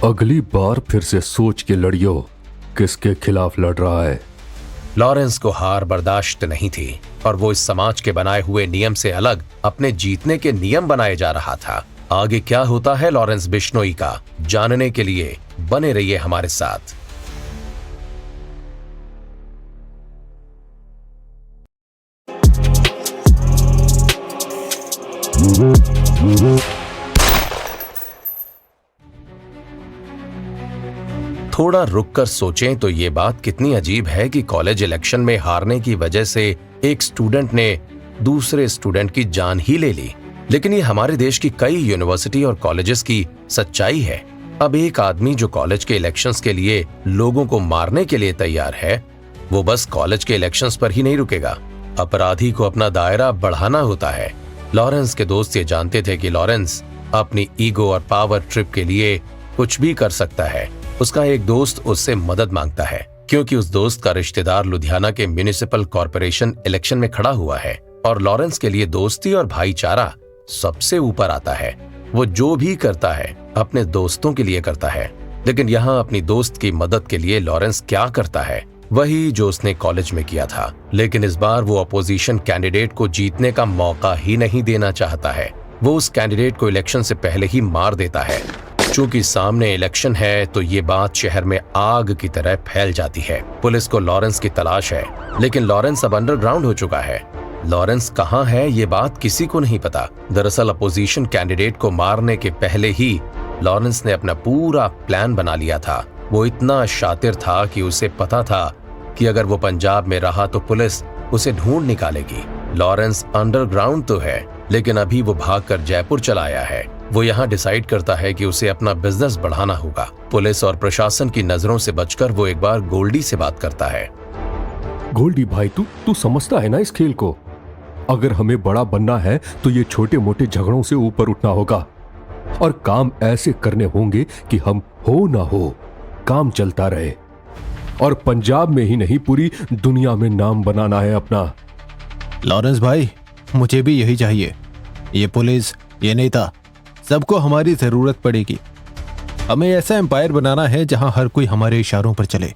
अगली बार फिर से सोच के लड़ियो किसके खिलाफ लड़ रहा है। लॉरेंस को हार बर्दाश्त नहीं थी और वो इस समाज के बनाए हुए नियम से अलग अपने जीतने के नियम बनाए जा रहा था। आगे क्या होता है लॉरेंस बिश्नोई का, जानने के लिए बने रहिए हमारे साथ। थोड़ा रुककर सोचें तो ये बात कितनी अजीब है कि कॉलेज इलेक्शन में हारने की वजह से एक स्टूडेंट ने दूसरे स्टूडेंट की जान ही ले ली। लेकिन ये हमारे देश की कई यूनिवर्सिटी और कॉलेजेस की सच्चाई है। अब एक आदमी जो कॉलेज के इलेक्शंस के लिए लोगों को मारने के लिए तैयार है, वो बस कॉलेज के इलेक्शंस पर ही नहीं रुकेगा। अपराधी को अपना दायरा बढ़ाना होता है। लॉरेंस के दोस्त ये जानते थे कि लॉरेंस अपनी ईगो और पावर ट्रिप के लिए कुछ भी कर सकता है। उसका एक दोस्त उससे मदद मांगता है क्योंकि उस दोस्त का रिश्तेदार लुधियाना के म्युनिसिपल कॉर्पोरेशन इलेक्शन में खड़ा हुआ है और लॉरेंस के लिए दोस्ती और भाईचारा सबसे ऊपर आता है। वो जो भी करता है अपने दोस्तों के लिए करता है। लेकिन यहाँ अपनी दोस्त की मदद के लिए लॉरेंस क्या करता है, वही जो उसने कॉलेज में किया था। लेकिन इस बार वो अपोजिशन कैंडिडेट को जीतने का मौका ही नहीं देना चाहता है। वो उस कैंडिडेट को इलेक्शन से पहले ही मार देता है। चूंकि सामने इलेक्शन है तो ये बात शहर में आग की तरह फैल जाती है। पुलिस को लॉरेंस की तलाश है, लेकिन लॉरेंस अब अंडरग्राउंड हो चुका है। लॉरेंस कहाँ है ये बात किसी को नहीं पता। दरअसल अपोजिशन कैंडिडेट को मारने के पहले ही लॉरेंस ने अपना पूरा प्लान बना लिया था। वो इतना शातिर था कि उसे पता था कि अगर वो पंजाब में रहा तो पुलिस उसे ढूंढ निकालेगी। लॉरेंस अंडरग्राउंड तो है, लेकिन अभी वो भागकर जयपुर चला आया है। वो यहाँ डिसाइड करता है कि उसे अपना बिजनेस बढ़ाना होगा। पुलिस और प्रशासन की नजरों से बचकर वो एक बार गोल्डी से बात करता है। गोल्डी भाई, तू समझता है ना इस खेल को? अगर हमें बड़ा बनना है तो ये छोटे मोटे झगड़ों से ऊपर उठना होगा और काम ऐसे करने होंगे कि हम हो ना हो काम चलता रहे। और पंजाब में ही नहीं, पूरी दुनिया में नाम बनाना है अपना। लॉरेंस भाई, मुझे भी यही चाहिए। ये पुलिस, ये नेता, सबको हमारी जरूरत पड़ेगी। हमें ऐसा एम्पायर बनाना है जहां हर कोई हमारे इशारों पर चले।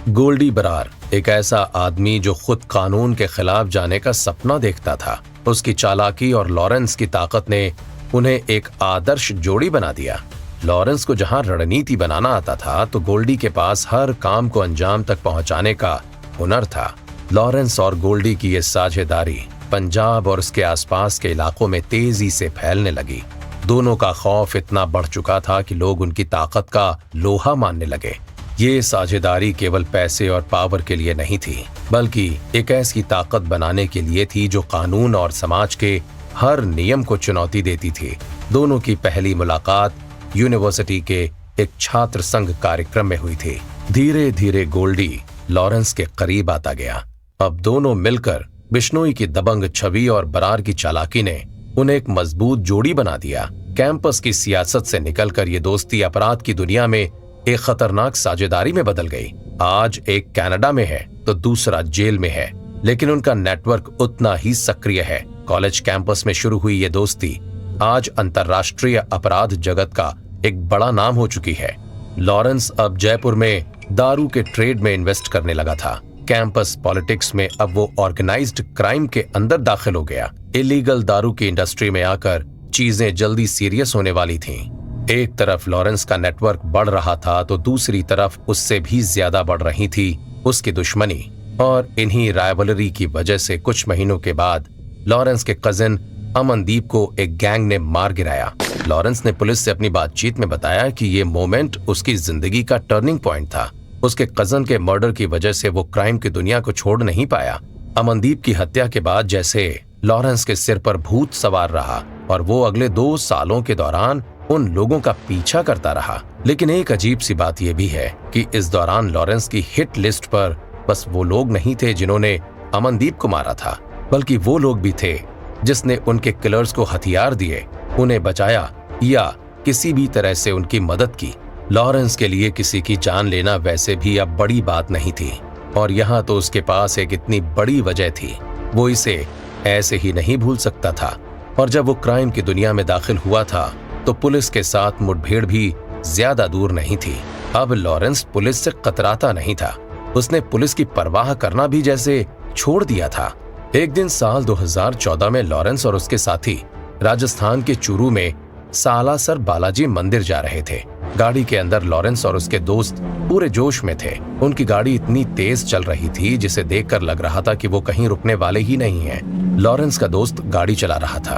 गोल्डी बरार एक ऐसा आदमी जो खुद कानून के खिलाफ जाने का सपना देखता था। उसकी चालाकी और लॉरेंस की ताकत ने उन्हें एक आदर्श जोड़ी बना दिया। लॉरेंस को जहां रणनीति बनाना आता था तो गोल्डी के पास हर काम को अंजाम तक पहुंचाने का हुनर था। लॉरेंस और गोल्डी की ये साझेदारी पंजाब और उसके आसपास के इलाकों में तेजी से फैलने लगी। दोनों का खौफ इतना बढ़ चुका था कि लोग उनकी ताकत का लोहा मानने लगे। ये साझेदारी केवल पैसे और पावर के लिए नहीं थी, बल्कि एक ऐसी ताकत बनाने के लिए थी जो कानून और समाज के हर नियम को चुनौती देती थी। दोनों की पहली मुलाकात यूनिवर्सिटी के एक छात्र संघ कार्यक्रम में हुई थी। धीरे धीरे गोल्डी लॉरेंस के करीब आता गया। अब दोनों मिलकर बिश्नोई की दबंग छवि और बरार की चालाकी ने उन्हें एक मजबूत जोड़ी बना दिया। कैंपस की सियासत से निकलकर ये दोस्ती अपराध की दुनिया में एक खतरनाक साझेदारी में बदल गई। आज एक कनाडा में है तो दूसरा जेल में है, लेकिन उनका नेटवर्क उतना ही सक्रिय है। कॉलेज कैंपस में शुरू हुई ये दोस्ती आज अंतर्राष्ट्रीय अपराध जगत का एक बड़ा नाम हो चुकी है। लॉरेंस अब जयपुर में दारू के ट्रेड में इन्वेस्ट करने लगा था। कैंपस पॉलिटिक्स में अब वो ऑर्गेनाइज्ड क्राइम के अंदर दाखिल हो गया। इलीगल दारू की इंडस्ट्री में आकर चीजें जल्दी सीरियस होने वाली थीं। एक तरफ लॉरेंस का नेटवर्क बढ़ रहा था तो दूसरी तरफ उससे भी ज्यादा बढ़ रही थी उसकी दुश्मनी। और इन्हीं राइवलरी की वजह से कुछ महीनों के बाद लॉरेंस के कजिन अमनदीप को एक गैंग ने मार गिराया। लॉरेंस ने पुलिस से अपनी बातचीत में बताया कि ये मोमेंट उसकी जिंदगी का टर्निंग पॉइंट था। उसके कजन के मर्डर की वजह से वो क्राइम की दुनिया को छोड़ नहीं पाया। अमनदीप की हत्या के बाद जैसे लॉरेंस के सिर पर भूत सवार रहा और वो अगले 2 सालों के दौरान उन लोगों का पीछा करता रहा। लेकिन एक अजीब सी बात यह भी है कि इस दौरान लॉरेंस की हिट लिस्ट पर बस वो लोग नहीं थे जिन्होंने अमनदीप को मारा था, बल्कि वो लोग भी थे जिसने उनके किलर्स को हथियार दिए, उन्हें बचाया या किसी भी तरह से उनकी मदद की। लॉरेंस के लिए किसी की जान लेना वैसे भी अब बड़ी बात नहीं थी, और यहाँ तो उसके पास एक इतनी बड़ी वजह थी। वो इसे ऐसे ही नहीं भूल सकता था। और जब वो क्राइम की दुनिया में दाखिल हुआ था तो पुलिस के साथ मुठभेड़ भी ज्यादा दूर नहीं थी। अब लॉरेंस पुलिस से कतराता नहीं था। उसने पुलिस की परवाह करना भी जैसे छोड़ दिया था। एक दिन साल 2014 में लॉरेंस और उसके साथी राजस्थान के चूरू में सालासर बालाजी मंदिर जा रहे थे। गाड़ी के अंदर लॉरेंस और उसके दोस्त पूरे जोश में थे। उनकी गाड़ी इतनी तेज चल रही थी जिसे देखकर लग रहा था कि वो कहीं रुकने वाले ही नहीं हैं। लॉरेंस का दोस्त गाड़ी चला रहा था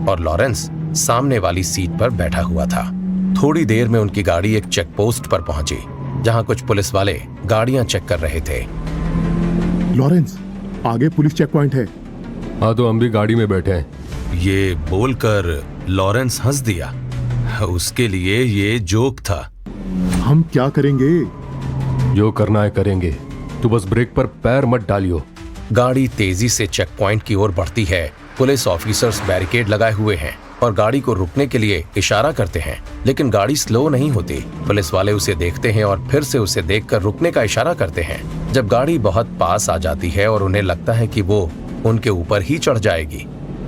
और लॉरेंस सामने वाली सीट पर बैठा हुआ था। थोड़ी देर में उनकी गाड़ी एक चेक पोस्ट पर पहुंची जहां कुछ पुलिस वाले गाड़ियां चेक कर रहे थे। लॉरेंस, आगे पुलिस चेक पॉइंट है। हाँ, तो हम भी गाड़ी में बैठे हैं। ये बोलकर लॉरेंस हंस दिया। उसके लिए ये जोक था। हम क्या करेंगे? जो करना है करेंगे, तू बस ब्रेक पर पैर मत डालियो। गाड़ी तेजी से चेक पॉइंट की ओर बढ़ती है। पुलिस ऑफिसर्स बैरिकेड लगाए हुए हैं और गाड़ी को रुकने के लिए इशारा करते हैं, लेकिन गाड़ी स्लो नहीं होती। पुलिस वाले उसे देखते हैं और फिर से उसे देखकर रुकने का इशारा करते हैं। जब गाड़ी बहुत पास आ जाती है और उन्हें लगता है कि वो उनके ऊपर ही चढ़ जाएगी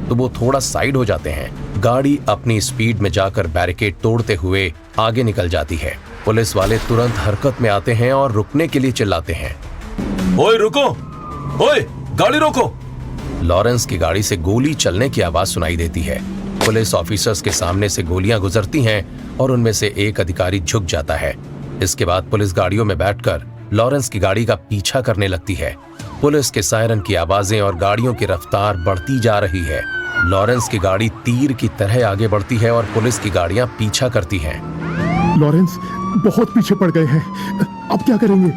तो वो थोड़ा साइड हो जाते हैं। गाड़ी अपनी स्पीड में जाकर बैरिकेड तोड़ते हुए आगे निकल जाती है। पुलिस वाले तुरंत हरकत में आते हैं और रुकने के लिए चिल्लाते हैं, ओए रुको, ओए गाड़ी रोको। लॉरेंस की गाड़ी से गोली चलने की आवाज सुनाई देती है। पुलिस ऑफिसर्स के सामने से गोलियां गुजरती हैं और उनमें से एक अधिकारी झुक जाता है। इसके बाद पुलिस गाड़ियों में बैठकर लॉरेंस की गाड़ी का पीछा करने लगती है। पुलिस के सायरन की आवाजें और गाड़ियों की रफ्तार बढ़ती जा रही है। लॉरेंस की गाड़ी तीर की तरह आगे बढ़ती है और पुलिस की गाड़ियां पीछा करती हैं। लॉरेंस, बहुत पीछे पड़ गए हैं, अब क्या करेंगे?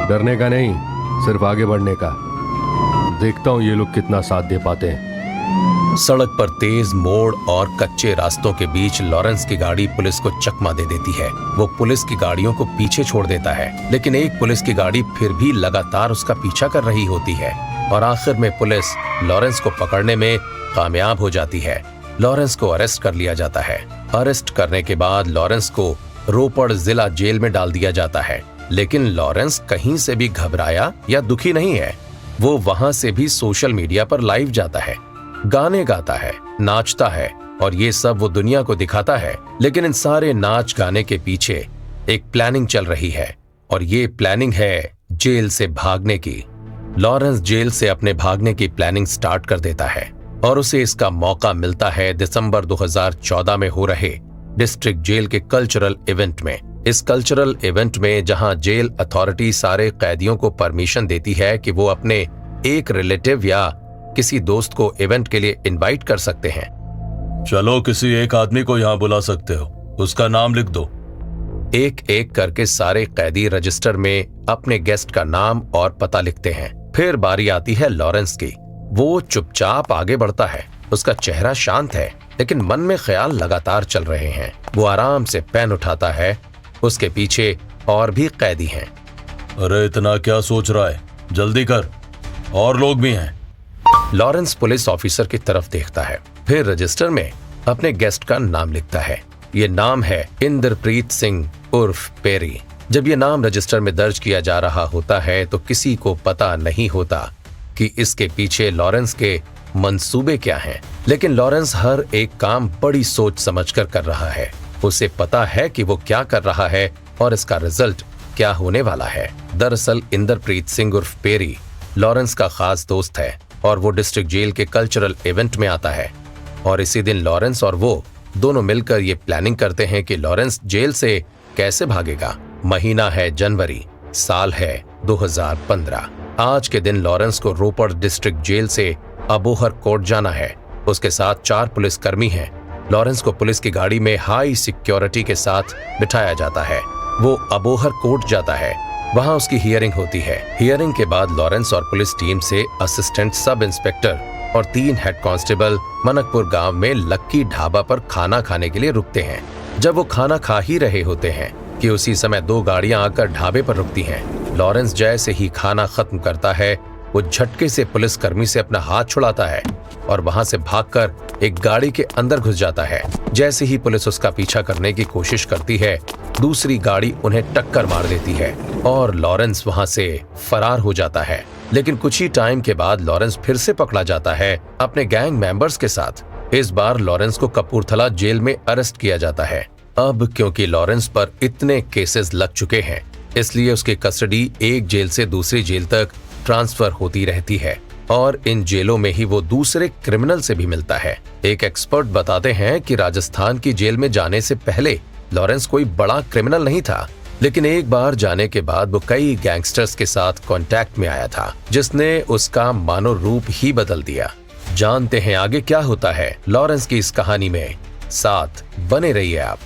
डरने का नहीं, सिर्फ आगे बढ़ने का। देखता हूँ ये लोग कितना साथ दे पाते हैं। सड़क पर तेज मोड़ और कच्चे रास्तों के बीच लॉरेंस की गाड़ी पुलिस को चकमा दे देती है। वो पुलिस की गाड़ियों को पीछे छोड़ देता है, लेकिन एक पुलिस की गाड़ी फिर भी लगातार उसका पीछा कर रही होती है और आखिर में पुलिस लॉरेंस को पकड़ने में कामयाब हो जाती है। लॉरेंस को अरेस्ट कर लिया जाता है। अरेस्ट करने के बाद लॉरेंस को रोपड़ जिला जेल में डाल दिया जाता है, लेकिन लॉरेंस कहीं से भी घबराया या दुखी नहीं है। वो वहां से भी सोशल मीडिया पर लाइव जाता है, गाने गाता है, नाचता है और ये सब वो दुनिया को दिखाता है। लेकिन इन सारे नाच गाने के पीछे एक प्लानिंग चल रही है और ये प्लानिंग है जेल से भागने की। लॉरेंस जेल से अपने भागने की प्लानिंग स्टार्ट कर देता है और उसे इसका मौका मिलता है दिसंबर 2014 में हो रहे डिस्ट्रिक्ट जेल के कल्चरल इवेंट में। इस कल्चरल इवेंट में जहां जेल अथॉरिटी सारे कैदियों को परमिशन देती है कि वो अपने एक रिलेटिव या किसी दोस्त को इवेंट के लिए इनवाइट कर सकते हैं। चलो किसी एक आदमी को यहाँ बुला सकते हो, उसका नाम लिख दो। एक एक करके सारे कैदी रजिस्टर में अपने गेस्ट का नाम और पता लिखते हैं। फिर बारी आती है लॉरेंस की। वो चुपचाप आगे बढ़ता है। उसका चेहरा शांत है लेकिन मन में ख्याल लगातार चल रहे हैं। वो आराम से पेन उठाता है। उसके पीछे और भी कैदी हैं। अरे इतना क्या सोच रहा है, जल्दी कर, और लोग भी हैं। लॉरेंस पुलिस ऑफिसर की तरफ देखता है, फिर रजिस्टर में अपने गेस्ट का नाम लिखता है। ये नाम है इंद्रप्रीत सिंह उर्फ पेरी। जब ये नाम रजिस्टर में दर्ज किया जा रहा होता है तो किसी को पता नहीं होता कि इसके पीछे लॉरेंस के मंसूबे क्या हैं। लेकिन लॉरेंस हर एक काम बड़ी सोच समझकर कर रहा है। उसे पता है कि वो क्या कर रहा है और इसका रिजल्ट क्या होने वाला है। दरअसल इंद्रप्रीत सिंह उर्फ पेरी लॉरेंस का खास दोस्त है और वो डिस्ट्रिक्ट जेल के कल्चरल इवेंट में आता है और इसी दिन लॉरेंस और वो दोनों मिलकर ये प्लानिंग करते हैं कि लॉरेंस जेल से कैसे भागेगा। महीना है जनवरी, साल है 2015। आज के दिन लॉरेंस को रोपड़ डिस्ट्रिक्ट जेल से अबोहर कोर्ट जाना है। उसके साथ 4 पुलिसकर्मी हैं। लॉरेंस को पुलिस की गाड़ी में हाई सिक्योरिटी के साथ बिठाया जाता है। वो अबोहर कोर्ट जाता है। वहां उसकी हियरिंग होती है। हियरिंग के बाद लॉरेंस और पुलिस टीम से असिस्टेंट सब इंस्पेक्टर और 3 हेड कांस्टेबल मनकपुर गांव में लक्की ढाबा पर खाना खाने के लिए रुकते हैं। जब वो खाना खा ही रहे होते हैं कि उसी समय 2 गाड़ियां आकर ढाबे पर रुकती हैं। लॉरेंस जैसे ही खाना खत्म करता है वो झटके से पुलिसकर्मी से अपना हाथ छुड़ाता है और वहां से भागकर एक गाड़ी के अंदर घुस जाता है। जैसे ही पुलिस उसका पीछा करने की कोशिश करती है, दूसरी गाड़ी उन्हें टक्कर मार देती है और लॉरेंस वहां से फरार हो जाता है। लेकिन कुछ ही टाइम के बाद लॉरेंस फिर से पकड़ा जाता है अपने गैंग मेंबर्स के साथ। इस बार लॉरेंस को कपूरथला जेल में अरेस्ट किया जाता है। अब क्योंकि लॉरेंस पर इतने केसेस लग चुके हैं, इसलिए उसकी कस्टडी एक जेल से दूसरी जेल तक ट्रांसफर होती रहती है और इन जेलों में ही वो दूसरे क्रिमिनल से भी मिलता है। एक एक्सपर्ट बताते हैं कि राजस्थान की जेल में जाने से पहले लॉरेंस कोई बड़ा क्रिमिनल नहीं था, लेकिन एक बार जाने के बाद वो कई गैंगस्टर्स के साथ कांटेक्ट में आया था, जिसने उसका मानो रूप ही बदल दिया। जानते हैं आगे क्या होता है लॉरेंस की इस कहानी में। साथ बने रहिए आप।